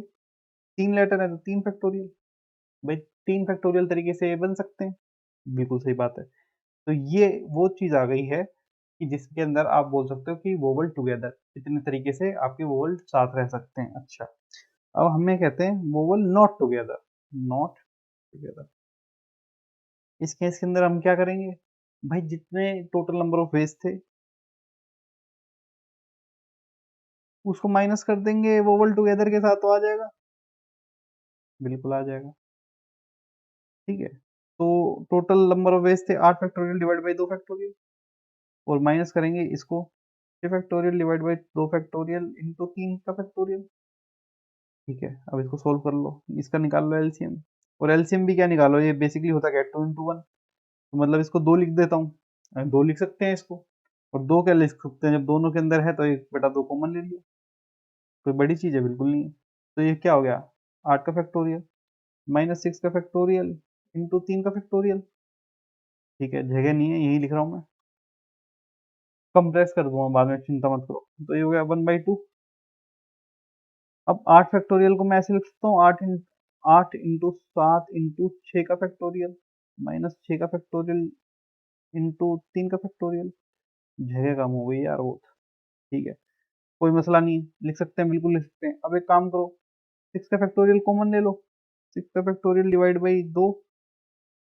3 लेटर है तो 3 फैक्टोरियल। भाई 3 फैक्टोरियल तरीके से ये बन सकते हैं, बिल्कुल सही बात है। तो ये वो चीज आ गई है कि जिसके अंदर आप बोल सकते हो कि वोवल टुगेदर, इतने तरीके से आपके वोवल साथ रह सकते हैं। अच्छा, अब हमें कहते हैं vowel not together, not together. इस केस के अंदर हम क्या करेंगे, भाई जितने टोटल नंबर ऑफ वेज थे उसको माइनस कर देंगे, वोवल टुगेदर के साथ तो आ जाएगा, बिल्कुल आ जाएगा, ठीक है। तो टोटल नंबर ऑफ वेज थे 8 फैक्टोरियल डिवाइड बाई 2 फैक्टोरियल, और माइनस करेंगे इसको 6 factorial divide by 2 factorial into 3 का फैक्टोरियल, ठीक है। अब इसको सोल्व कर लो, इसका निकाल लो एलसीएम। और एलसीएम भी क्या निकालो, ये बेसिकली होता क्या, 2 into 1। तो मतलब इसको 2 लिख देता हूँ, 2 लिख सकते हैं इसको। और 2 क्या लिख सकते हैं, जब दोनों के अंदर है तो 1/2 कॉमन ले लिया, कोई बड़ी चीज है बिल्कुल नहीं है। तो ये क्या हो गया, 8 का फैक्टोरियल माइनस 6 का फैक्टोरियल इंटू 3 का फैक्टोरियल, ठीक है, जगह नहीं है, यही लिख रहा हूँ मैं, कंप्रेस कर दूंगा बाद में, चिंता मत करो। तो ये हो गया 1/2। अब 8 फैक्टोरियल को मैं ऐसे लिख सकता हूँ, 8 इंटू 7 इंटू 6 का फैक्टोरियल माइनस 6 का फैक्टोरियल इंटू 3 का फैक्टोरियल। जगह कम हो गई यार वो। ठीक है, कोई मसला नहीं है, लिख सकते हैं, बिल्कुल लिख सकते हैं। अब एक काम करो, 6 का फैक्टोरियल कॉमन ले लो, 6 का फैक्टोरियल डिवाइड बाई 2,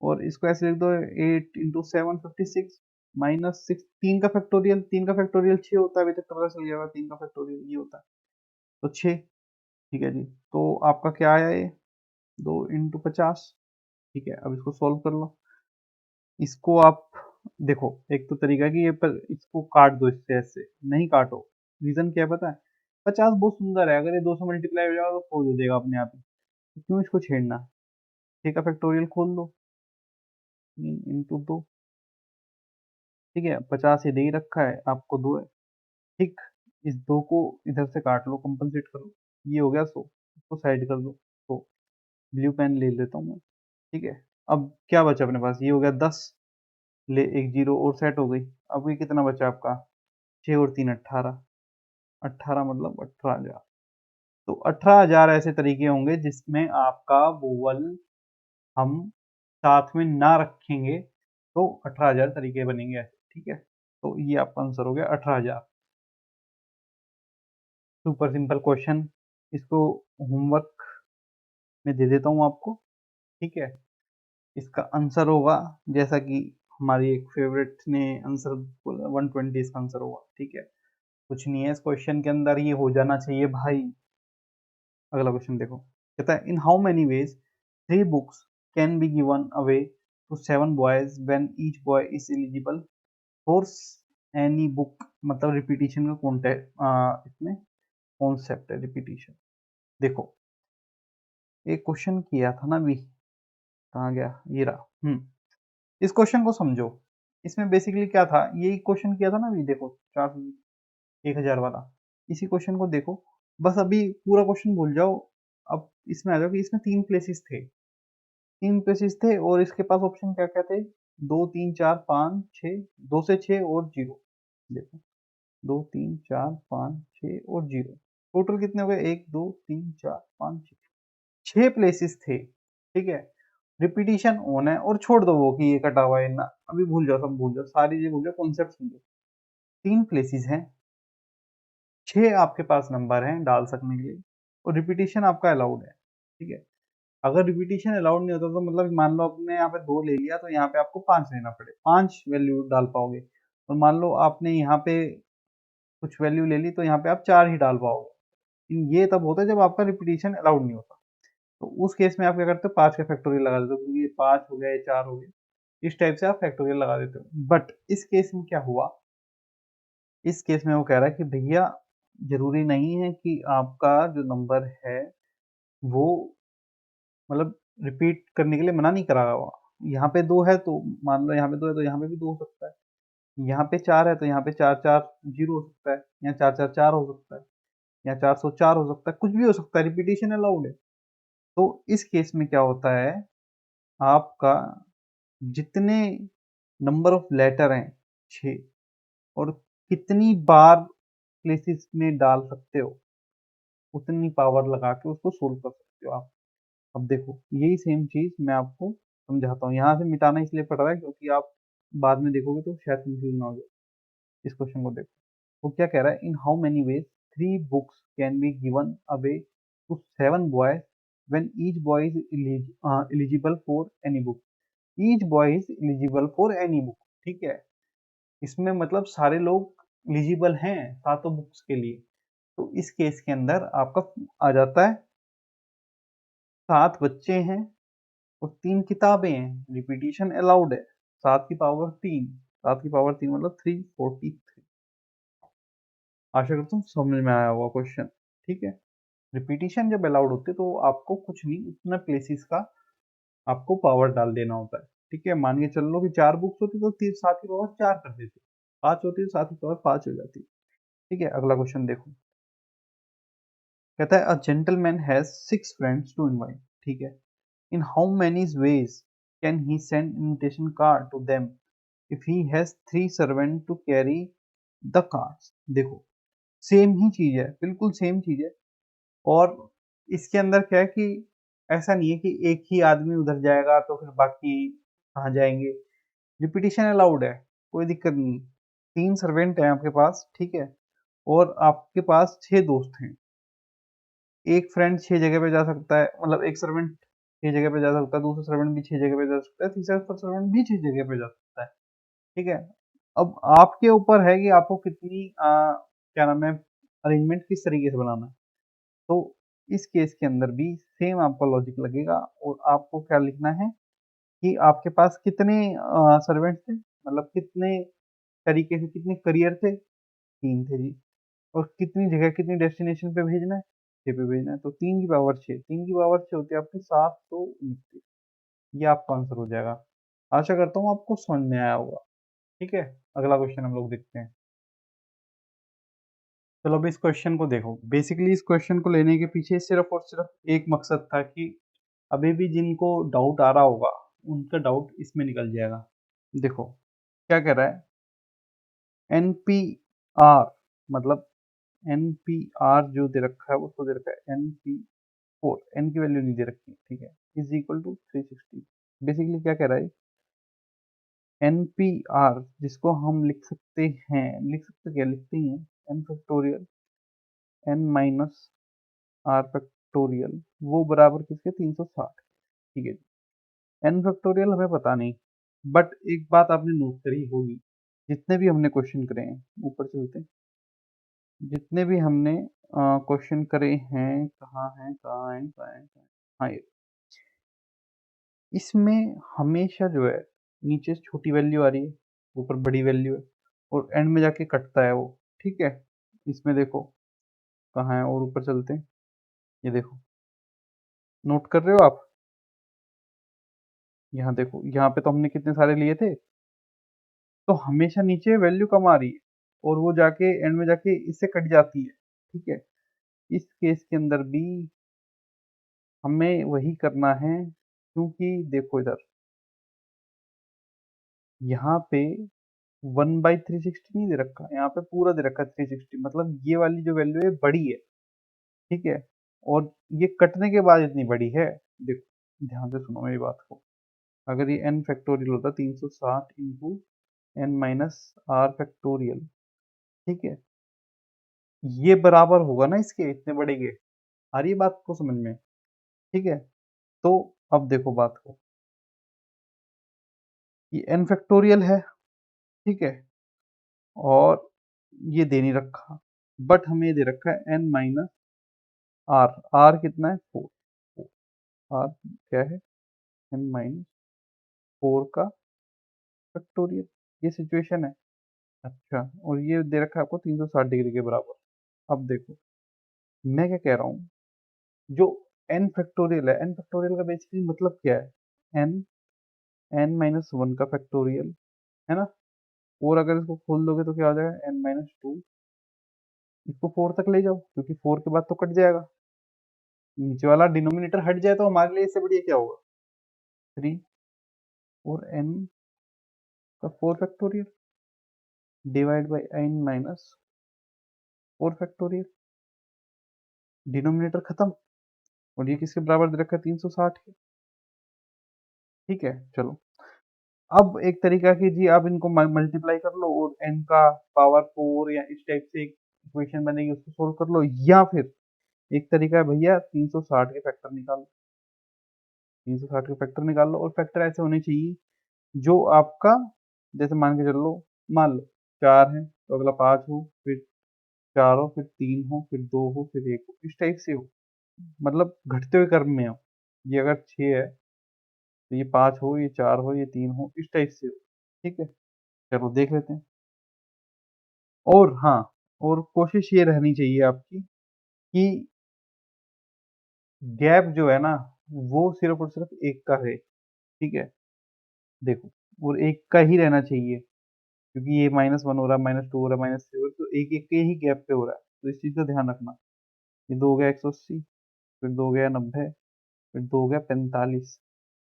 और इसको ऐसे लिख दो, 8 इंटू 7 56 माइनस 6। 3 का फैक्टोरियल, 3 का फैक्टोरियल 6 होता है, अभी तक तो पता चल गया होगा 3 का फैक्टोरियल ये होता है, तो 6। ठीक है जी, तो आपका क्या आया ये, 2 इंटू 50। ठीक है, अब इसको सॉल्व कर लो। इसको आप देखो, एक तो तरीका है कि ये पर इसको काट दो, इससे ऐसे नहीं काटो। रीजन क्या है पता है, 50 बहुत सुंदर है, अगर ये 2 से मल्टीप्लाई हो जाएगा तो 4 दे देगा अपने आप ही, तो क्यों इसको छेड़ना। 6 का फैक्टोरियल खोल दो, 3 इंटू 2। ठीक है, 50 ये दे ही रखा है आपको, 2 है। ठीक, इस 2 को इधर से काट लो, कंपनसेट करो, ये हो गया 100, इसको साइड कर दो। तो ब्लू पेन ले लेता हूँ मैं। ठीक है, अब क्या बचा अपने पास, ये हो गया 10, ले एक जीरो और सेट हो गई। अब ये कितना बचा आपका, 6 और 3 18, 18 मतलब 18,000। तो 18,000 ऐसे तरीके होंगे जिसमें आपका वोवल हम साथ में ना रखेंगे, तो 18,000 तरीके बनेंगे ऐसे। ठीक है, तो ये आपका आंसर हो गया 18,000। सुपर सिंपल क्वेश्चन, इसको होमवर्क में दे देता हूँ आपको। ठीक है, इसका आंसर होगा, जैसा कि हमारी एक फेवरेट ने आंसर बोला, 120 इसका आंसर होगा। ठीक है, कुछ नहीं है इस क्वेश्चन के अंदर, ये हो जाना चाहिए भाई। अगला क्वेश्चन देखो, कहता है in how many ways 3 books can be given away to 7 boys when each boy is eligible for any book. मतलब रिपीटिशन का कॉन्टेक्ट इसमें कॉन्सेप्ट है, रिपीटिशन। देखो, एक क्वेश्चन किया था ना अभी, कहाँ गया, ये रहा। इस क्वेश्चन को समझो, इसमें बेसिकली क्या था, यही क्वेश्चन किया था ना अभी, देखो 1,000 वाला, इसी क्वेश्चन को देखो। बस अभी पूरा क्वेश्चन भूल जाओ, अब इसमें आ जाओ कि इसमें 3 प्लेसेस थे और इसके पास ऑप्शन क्या क्या थे, 2 3 4 5 6, 2 से 6 और 0। देखो, 2 3 4 5 6 और 0, टोटल कितने हो गए, 1 2 3 4 5 6, 6 प्लेसेस थे। ठीक है, रिपीटिशन ऑन है, और छोड़ दो वो कि ये कटा हुआ है ना, अभी भूल जाओ, सब भूल जाओ, सारी चीजें भूल जाओ, कॉन्सेप्ट समझो। 3 प्लेसेस हैं, 6 आपके पास नंबर हैं डाल सकने के लिए, और रिपीटिशन आपका अलाउड है। ठीक है, अगर रिपीटिशन अलाउड नहीं होता तो मतलब मान लो आपने यहाँ पे 2 ले लिया, तो यहाँ पे आपको 5 लेना पड़े, 5 वैल्यू डाल पाओगे। और मान लो आपने यहाँ पे कुछ वैल्यू ले ली, तो यहाँ पे आप 4 ही डाल पाओगे। ये तब होता है जब आपका रिपीटिशन अलाउड नहीं होता, तो उस केस में आप क्या करते हो, 5 का फैक्टोरियल लगा देते हो, क्योंकि ये 5 हो गया, ये 4 हो गया, इस टाइप से आप फैक्टोरियल लगा देते हो। बट इस केस में क्या हुआ, इस केस में वो कह रहा है कि भैया जरूरी नहीं है कि आपका जो नंबर है वो मतलब रिपीट करने के लिए मना नहीं करा हुआ। यहाँ पे 2 है तो मान लो यहाँ पे 2 है तो यहाँ पे भी 2 हो सकता है, यहाँ पे 4 है तो यहाँ पे 4 4 0 हो सकता है, यहाँ 4 4 4 हो सकता है, यहाँ 404 हो सकता है, कुछ भी हो सकता है, रिपीटेशन अलाउड है। तो इस केस में क्या होता है, आपका जितने नंबर ऑफ लेटर हैं 6, और कितनी बार प्लेसेस में डाल सकते हो, उतनी पावर लगा के उसको सोल्व कर सकते हो आप। अब देखो, यही सेम चीज मैं आपको समझाता हूँ, यहाँ से मिटाना इसलिए पड़ रहा है क्योंकि आप बाद में देखोगे तो शायद कंफ्यूज ना हो जाए। इस क्वेश्चन को देखो, वो क्या कह रहा है, in how many ways 3 books can be given away to 7 boys when each boy is eligible for any book. Each boy is eligible for any book. ठीक है, इसमें मतलब सारे लोग एलिजिबल हैं सातों बुक्स के लिए। तो इस केस के अंदर आपका आ जाता है 7 बच्चे हैं और 3 किताबें हैं, रिपीटिशन अलाउड है, 7 की पावर 3, 7 की पावर 3 मतलब 343। आशा करता हूँ समझ में आया होगा क्वेश्चन। ठीक है, रिपीटिशन जब अलाउड होती है तो आपको कुछ नहीं, उतना प्लेसेस का आपको पावर डाल देना होता है। ठीक है, मान के चल लो कि 4 बुक्स होती तो 7 की पावर 4 कर देते, 5 होती तो 7 की पावर 5 हो जाती। ठीक है, अगला क्वेश्चन देखो, कहता है a gentleman has 6 friends to invite. ठीक है, in how many ways can he send invitation card to them if he has 3 servant to carry the cards. देखो सेम ही चीज है, बिल्कुल सेम चीज है। और इसके अंदर क्या है कि ऐसा नहीं है कि एक ही आदमी उधर जाएगा तो फिर बाकी कहाँ जाएंगे। रिपीटिशन अलाउड है, कोई दिक्कत नहीं। 3 सर्वेंट हैं आपके पास, ठीक है, और आपके पास 6 दोस्त हैं। एक फ्रेंड 6 जगह पे जा सकता है, मतलब एक सर्वेंट 6 जगह पे जा सकता है, दूसरा सर्वेंट भी 6 जगह पे जा सकता है, तीसरा सर्वेंट भी 6 जगह पे जा सकता है। ठीक है, अब आपके ऊपर है कि आपको कितनी क्या नाम है, अरेंजमेंट किस तरीके से बनाना है। तो इस केस के अंदर भी सेम आपका लॉजिक लगेगा, और आपको क्या लिखना है कि आपके पास कितने सर्वेंट थे, मतलब कितने तरीके से, कितने करियर थे, 3 थे जी। और कितनी जगह, कितनी डेस्टिनेशन पे भेजना है, 6 पे भेजना है। तो 3 की पावर 6, 3 की पावर 6 होती है आपकी 729। ये आपका आंसर हो जाएगा। आशा करता हूँ आपको समझ में आया होगा। ठीक है, अगला क्वेश्चन हम लोग देखते हैं। चलो अब इस क्वेश्चन को देखो। बेसिकली इस क्वेश्चन को लेने के पीछे सिर्फ और सिर्फ एक मकसद था कि अभी भी जिनको डाउट आ रहा होगा उनका डाउट इसमें निकल जाएगा। देखो क्या कह रहा है, NPR, मतलब NPR जो दे रखा है उसको दे रखा है NP4, n की वैल्यू नहीं दे रखी, ठीक है, इज इक्वल टू 360। बेसिकली क्या कह रहा है, NPR जिसको हम लिख सकते हैं, लिख सकते क्या, लिखते ही हैं, n factorial n minus R factorial, वो बराबर किसके, 360। ठीक है, n फैक्टोरियल हमें पता नहीं, बट एक बात आपने नोट करी होगी, जितने भी हमने क्वेश्चन करे हैं, ऊपर चलते हैं, जितने भी हमने क्वेश्चन करे हैं, कहाँ हैं, कहाँ हैं, कहाँ हैं, कहाँ हैं? हाँ, ये इसमें हमेशा जो है नीचे छोटी वैल्यू आ रही है, ऊपर बड़ी वैल्यू है, और एंड में जाके कटता है वो। ठीक है, इसमें देखो कहाँ है, और ऊपर चलते हैं, ये देखो, नोट कर रहे हो आप, यहाँ देखो, यहाँ पे तो हमने कितने सारे लिए थे, तो हमेशा नीचे वैल्यू कम आ रही है, और वो जाके एंड में जाके इससे कट जाती है। ठीक है, इस केस के अंदर भी हमें वही करना है, क्योंकि देखो इधर, यहाँ पे 1/360 नहीं दे रखा, यहाँ पे पूरा दे रखा है 360, मतलब ये वाली जो वैल्यू है बड़ी है। ठीक है, और ये कटने के बाद इतनी बड़ी है। देखो ध्यान से सुनो मेरी बात को, अगर ये n फैक्टोरियल होता 360 into n minus R factorial, ठीक है, ये बराबर होगा ना इसके, इतने बड़े के। आ रही है बात को समझ में? ठीक है, तो अब देखो बात को, ये n फैक्टोरियल है, ठीक है, और ये दे नहीं रखा, बट हमें दे रखा है n माइनस आर। आर कितना है, 4। आर क्या है, n माइनस 4 का फैक्टोरियल, ये सिचुएशन है। अच्छा, और ये दे रखा है आपको 360 डिग्री के बराबर। अब देखो मैं क्या कह रहा हूँ, जो n फैक्टोरियल है, n फैक्टोरियल का बेसिकली मतलब क्या है, n-1 का फैक्टोरियल, है ना। और अगर इसको खोल दोगे तो क्या हो जाएगा, n-2। इसको 4 तक ले जाओ, क्योंकि 4 के बाद तो कट जाएगा, नीचे वाला डिनोमिनेटर हट जाए तो हमारे लिए इससे बढ़िया क्या होगा, 3 और n का 4 factorial divide by n-4 factorial, denominator खत्म, और ये किसके बराबर दे रखा है, 360 के। ठीक है, चलो अब एक तरीका कि जी आप इनको मल्टीप्लाई कर लो और n का पावर 4 या इस टाइप से एक इक्वेशन बनेगी उसको सोल्व कर लो, या फिर एक तरीका है भैया 360 के फैक्टर निकाल लो, 360 के फैक्टर निकाल लो, और फैक्टर ऐसे होने चाहिए जो आपका, जैसे मान के चल लो, मान लो 4 है तो अगला 5 हो, फिर 4 हो, फिर 3 हो, फिर 2 हो, फिर 1 हो, इस टाइप से हो, मतलब घटते हुए क्रम में हो। ये अगर 6 है तो ये 5 हो, ये 4 हो, ये 3 हो, इस टाइप से हो। ठीक है, चलो देख लेते हैं। और हाँ, और कोशिश ये रहनी चाहिए आपकी कि गैप जो है ना, वो सिर्फ और सिर्फ एक का है। ठीक है, देखो, और एक का ही रहना चाहिए, क्योंकि ये -1 हो रहा है, -2 हो रहा है, -3 हो रहा है, तो एक एक के ही गैप पे हो रहा है, तो इस चीज़ का ध्यान रखना। ये 2 हो गया 180, फिर 2 हो गया 90, फिर 2 हो गया 45।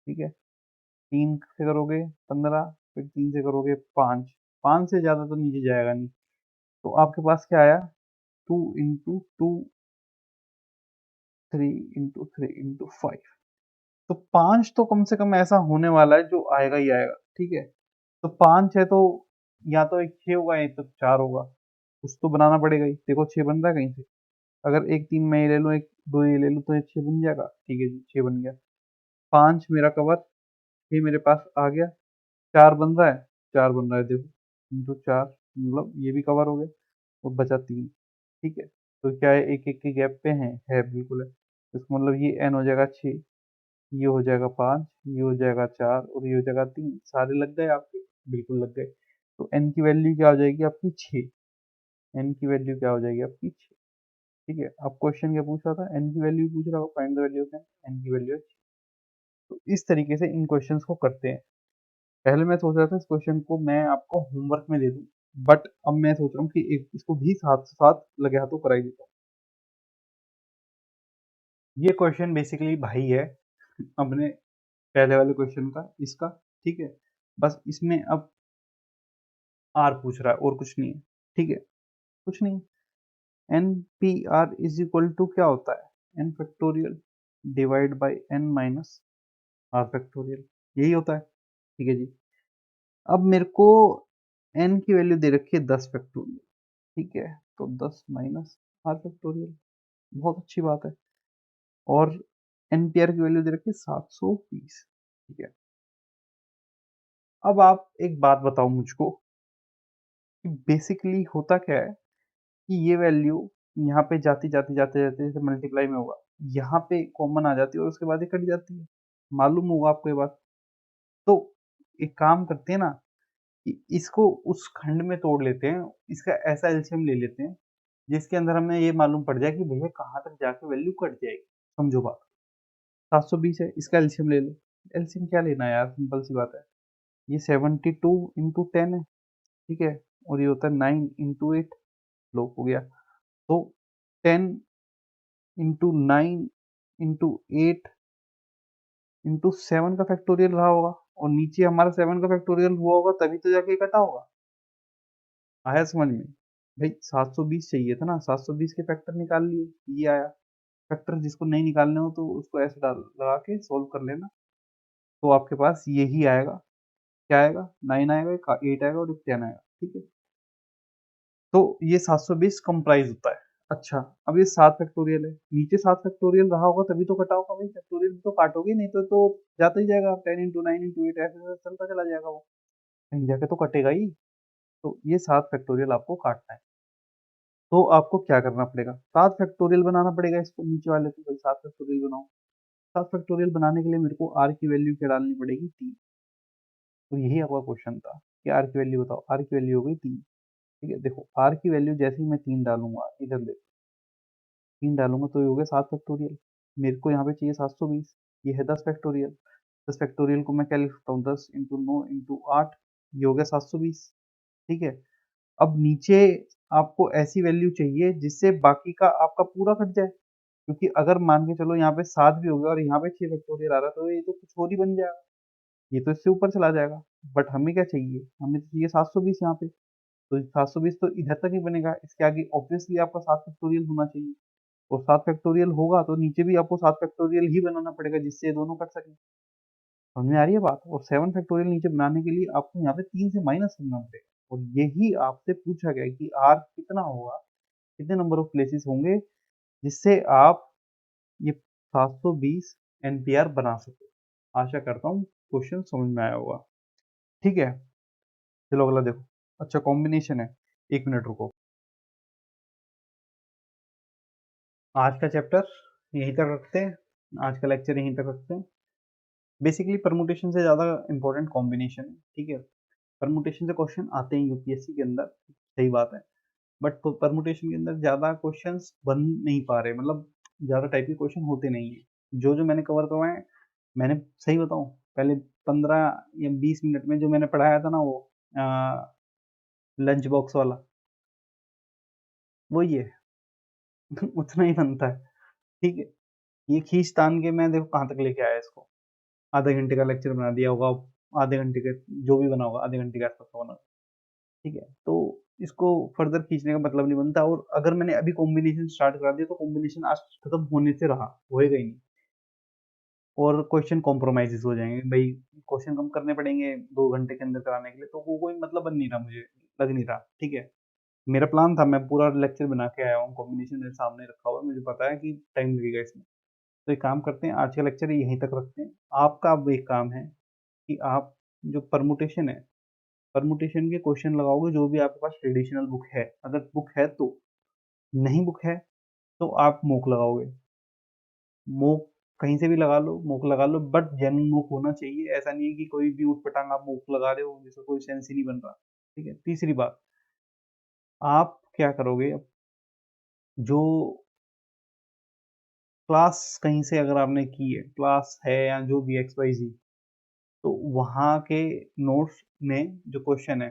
ठीक है, 3 से करोगे 15, फिर 3 से करोगे 5, 5 से ज़्यादा तो नीचे जाएगा नहीं। तो आपके पास क्या आया, 2 इंटू 2, 3 इंटू 3 इंटू 5। तो 5 तो कम से कम ऐसा होने वाला है जो आएगा ही आएगा, ठीक है। तो 5 है तो या तो एक 6 होगा या तो 4 होगा, कुछ तो बनाना पड़ेगा ही। देखो 6 बन रहा है कहीं से, अगर एक 3 मैं ये ले लूँ, एक 2 ये ले लूँ, तो ये 6 बन जाएगा, ठीक है जी 6 बन गया। 5 मेरा कवर, ये मेरे पास आ गया। 4 बन रहा है, 4 बन रहा है देखो, इंटू 4, मतलब ये भी कवर हो गया, और बचा 3, ठीक है। तो क्या है, एक एक के गैप पे है बिल्कुल है। इसका मतलब ये n हो जाएगा 6, ये हो जाएगा 5, ये हो जाएगा 4 और ये हो जाएगा 3। सारे लग गए आपके, बिल्कुल लग गए। तो n की वैल्यू क्या हो जाएगी आपकी 6, n की वैल्यू क्या हो जाएगी आपकी 6, ठीक है। अब क्वेश्चन क्या पूछ रहा था, n की वैल्यू पूछ रहा होगा, find the value of n की वैल्यू है 6। तो इस तरीके से इन क्वेश्चंस को करते हैं। पहले मैं सोच रहा था इस क्वेश्चन को मैं आपको होमवर्क में दे दूं, बट अब मैं सोच रहा हूँ कि एक इसको भी साथ साथ लगे हाथों कराई देता हूँ। ये क्वेश्चन बेसिकली भाई है अपने पहले वाले क्वेश्चन का, इसका, ठीक है। बस इसमें अब आर पूछ रहा है और कुछ नहीं है, ठीक है, कुछ नहीं। N P R is equal to क्या होता है, N factorial divide by N minus R factorial, यही होता है, ठीक है जी। अब मेरे को एन की वैल्यू दे रखी है 10 फैक्टोरियल, ठीक है। तो 10 माइनस आर फैक्टोरियल, बहुत अच्छी बात है। और एनपीआर की वैल्यू दे रखी है 720, ठीक है। अब आप एक बात बताओ मुझको कि बेसिकली होता क्या है कि ये वैल्यू यहाँ पे जाती जाती जाते जाते जैसे मल्टीप्लाई में होगा, यहाँ पे कॉमन आ जाती है और उसके बाद ये कट जाती है, मालूम होगा आपको ये बात। तो एक काम करते हैं ना कि इसको उस खंड में तोड़ लेते हैं, इसका ऐसा एलसीएम ले लेते हैं जिसके अंदर हमें ये मालूम पड़ जाए कि भैया कहाँ तक जाके वैल्यू कट जाएगी। समझो बात, 720 है, इसका एलसीएम ले लो। एलसीएम क्या लेना है यार, सिंपल सी बात है। ये 72 इंटू 10 है, ठीक है, और ये होता है 9 इंटू 8, लो हो गया। तो 10 इंटू 9 इंटू 8 इंटू 7 का फैक्टोरियल रहा होगा, और नीचे हमारा 7 का फैक्टोरियल हुआ होगा तभी तो जाके कटा होगा। आया समझ में? भाई 720 चाहिए था ना, 720 के फैक्टर निकाल लिए, ये आया। फैक्टर जिसको नहीं निकालने हो तो उसको ऐसे डाल लगा के सोल्व कर लेना, तो आपके पास यही आएगा। क्या आएगा, 9 आएगा, एक 8 आएगा और एक 10 आएगा, ठीक है। तो ये 720 कंप्राइज होता है। अच्छा, अब ये 7 फैक्टोरियल है, नीचे 7 फैक्टोरियल रहा होगा तभी तो कटा होगा भाई, फैक्टोरियल तो काटोगे नहीं तो जाता ही जाएगा, 10 इंटू 9 इंटू 8 ऐसे चलता चला जाएगा, वो कहीं जाके तो कटेगा ही। तो ये 7 फैक्टोरियल आपको काटना है। तो आपको क्या करना पड़ेगा, 7 फैक्टोरियल बनाना पड़ेगा इसको, नीचे वाले को भाई 7 फैक्टोरियल बनाओ। 7 फैक्टोरियल बनाने के लिए मेरे को आर की वैल्यू क्या डालनी पड़ेगी, 3। तो यही आपका क्वेश्चन था कि आर की वैल्यू बताओ, आर की वैल्यू हो गई 3, ठीक है। देखो आर की वैल्यू जैसे ही मैं 3 डालूंगा, इधर देखो 3 डालूंगा तो ये हो गया 7 फैक्टोरियल। मेरे को यहाँ पे चाहिए 720, ये है 10 फैक्टोरियल। 10 फैक्टोरियल को मैं क्या लिख सकता हूँ, 10 इंटू 9 इंटू 8, ये हो गया 720, ठीक है। अब नीचे आपको ऐसी वैल्यू चाहिए जिससे बाकी का आपका पूरा कट जाए, क्योंकि अगर मान के चलो यहाँ पे 7 भी हो गया और यहाँ पे 6 फैक्टोरियल आ रहा है तो ये तो कुछ और ही बन जाएगा, ये तो इससे ऊपर चला जाएगा। बट हमें क्या चाहिए, हमें तो चाहिए 720 यहाँ पे। तो 720 तो इधर तक ही बनेगा, इसके आगे ऑब्वियसली आपका 7 फैक्टोरियल होना चाहिए, और 7 फैक्टोरियल होगा तो नीचे भी आपको 7 फैक्टोरियल ही बनाना पड़ेगा जिससे ये दोनों कट सके। समझ में आ रही है बात? और 7 फैक्टोरियल नीचे बनाने के लिए आपको यहाँ पे 3 से माइनस करना पड़ेगा, और यही आपसे पूछा गया है कि आर कितना होगा, कितने नंबर ऑफ प्लेसेस होंगे जिससे आप ये 720 एनपीआर बना सके। आशा करता हूँ क्वेश्चन समझ में आया होगा, ठीक है। चलो अगला देखो। अच्छा कॉम्बिनेशन है, एक मिनट रुको। आज का चैप्टर यहीं तक रखते हैं, आज का लेक्चर यहीं तक रखते हैं। बेसिकली परमुटेशन से ज़्यादा इंपॉर्टेंट कॉम्बिनेशन है, ठीक है। परमुटेशन से क्वेश्चन आते हैं यूपीएससी के अंदर, सही बात है, बट परमुटेशन के अंदर ज़्यादा क्वेश्चंस बन नहीं पा रहे, मतलब ज़्यादा टाइप के क्वेश्चन होते नहीं है। जो जो मैंने कवर करवाए, मैंने सही बताऊं, पहले 15 या 20 मिनट में जो मैंने पढ़ाया था ना, वो लंच बॉक्स वाला, वो ये उतना ही बनता है, ठीक है। ये खींच तान के मैं देखो कहाँ तक लेके आया इसको, आधे घंटे का लेक्चर बना दिया होगा। आधे घंटे के, जो भी बना होगा आधे घंटे के आसपास का बना, ठीक है। तो इसको फर्दर खींचने का मतलब नहीं बनता, और अगर मैंने अभी कॉम्बिनेशन स्टार्ट करा दिया तो कॉम्बिनेशन आज खत्म होने से रहा होएगा ही नहीं, और क्वेश्चन कॉम्प्रोमाइजेस हो जाएंगे भाई, क्वेश्चन कम करने पड़ेंगे 2 घंटे के अंदर कराने के लिए, तो वो कोई मतलब बन नहीं रहा, मुझे लग नहीं रहा, ठीक है। मेरा प्लान था, मैं पूरा लेक्चर बना के आया हूँ, कॉम्बिनेशन मेरे सामने रखा हुआ है, मुझे पता है कि टाइम लगेगा इसमें। तो एक काम करते हैं, आज का लेक्चर यहीं तक रखते हैं। आपका अब एक काम है कि आप जो परमुटेशन है, परमुटेशन के क्वेश्चन लगाओगे जो भी आपके पास ट्रेडिशनल बुक है, अगर बुक है तो, नहीं बुक है तो आप मोक लगाओगे। मोक कहीं से भी लगा लो, मोक लगा लो, बट जेन्युइन मोक होना चाहिए, ऐसा नहीं है कि कोई भी ऊट पटांग आप मोक लगा रहे हो जिसका कोई सेंस ही नहीं बन रहा, ठीक है। तीसरी बात, आप क्या करोगे, जो क्लास कहीं से अगर आपने की है, क्लास है या जो भी एक्स वाई जी, तो वहाँ के नोट्स में जो क्वेश्चन है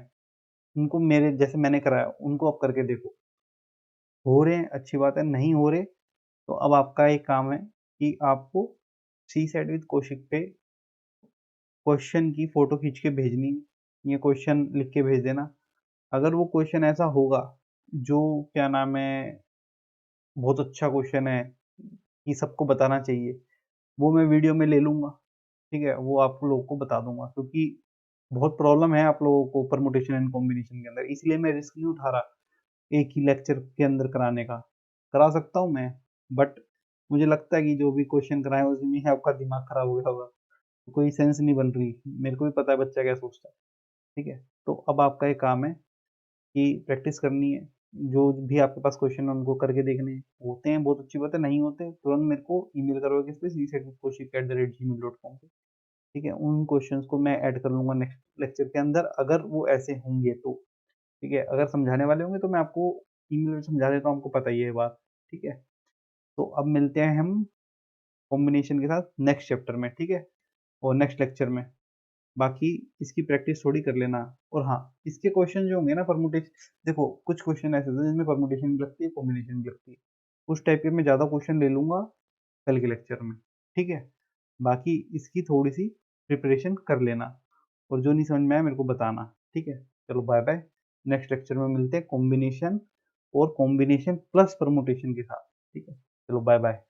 उनको मेरे जैसे मैंने कराया उनको आप करके देखो, हो रहे हैं अच्छी बात है, नहीं हो रहे तो अब आपका एक काम है कि आपको सी सेट विद कौशिक पे क्वेश्चन की फोटो खींच के भेजनी है, ये क्वेश्चन लिख के भेज देना। अगर वो क्वेश्चन ऐसा होगा जो क्या नाम है, बहुत अच्छा क्वेश्चन है कि सबको बताना चाहिए, वो मैं वीडियो में ले लूंगा, ठीक है, वो आप लोगों को बता दूंगा, क्योंकि बहुत प्रॉब्लम है आप लोगों को परमुटेशन एंड कॉम्बिनेशन के अंदर, इसलिए मैं रिस्क नहीं उठा रहा एक ही लेक्चर के अंदर कराने का। करा सकता हूँ मैं, बट मुझे लगता है कि जो भी क्वेश्चन कराए उसमें आपका दिमाग खराब हो गया होगा, तो कोई सेंस नहीं बन रही, मेरे को भी पता है बच्चा क्या सोचता है, ठीक है। तो अब आपका एक काम है कि प्रैक्टिस करनी है, जो भी आपके पास क्वेश्चन है उनको करके देखने हैं, होते हैं बहुत अच्छी बात है, नहीं होते तुरंत मेरे को ईमेल करोगे इस पे csetcoshik@gmail.com पे, ठीक है। उन क्वेश्चंस को मैं ऐड कर लूंगा नेक्स्ट लेक्चर के अंदर, अगर वो ऐसे होंगे तो, ठीक है। अगर समझाने वाले होंगे तो मैं आपको ईमेल में समझा देता हूँ, आपको पता ही है बात, ठीक है। तो अब मिलते हैं हम कॉम्बिनेशन के साथ नेक्स्ट चैप्टर में, ठीक है, और नेक्स्ट लेक्चर में। बाकी इसकी प्रैक्टिस थोड़ी कर लेना, और हाँ, इसके क्वेश्चन जो होंगे ना परमुटेशन, देखो कुछ क्वेश्चन ऐसे होते हैं जिसमें परमुटेशन भी लगती है, कॉम्बिनेशन भी लगती है, उस टाइप के मैं ज़्यादा क्वेश्चन ले लूंगा कल के लेक्चर में, ठीक है। बाकी इसकी थोड़ी सी प्रिपरेशन कर लेना, और जो नहीं समझ में आया मेरे को बताना, ठीक है। चलो बाय बाय, नेक्स्ट लेक्चर में मिलते हैं कॉम्बिनेशन और कॉम्बिनेशन प्लस परमुटेशन के साथ, ठीक है। चलो बाय बाय।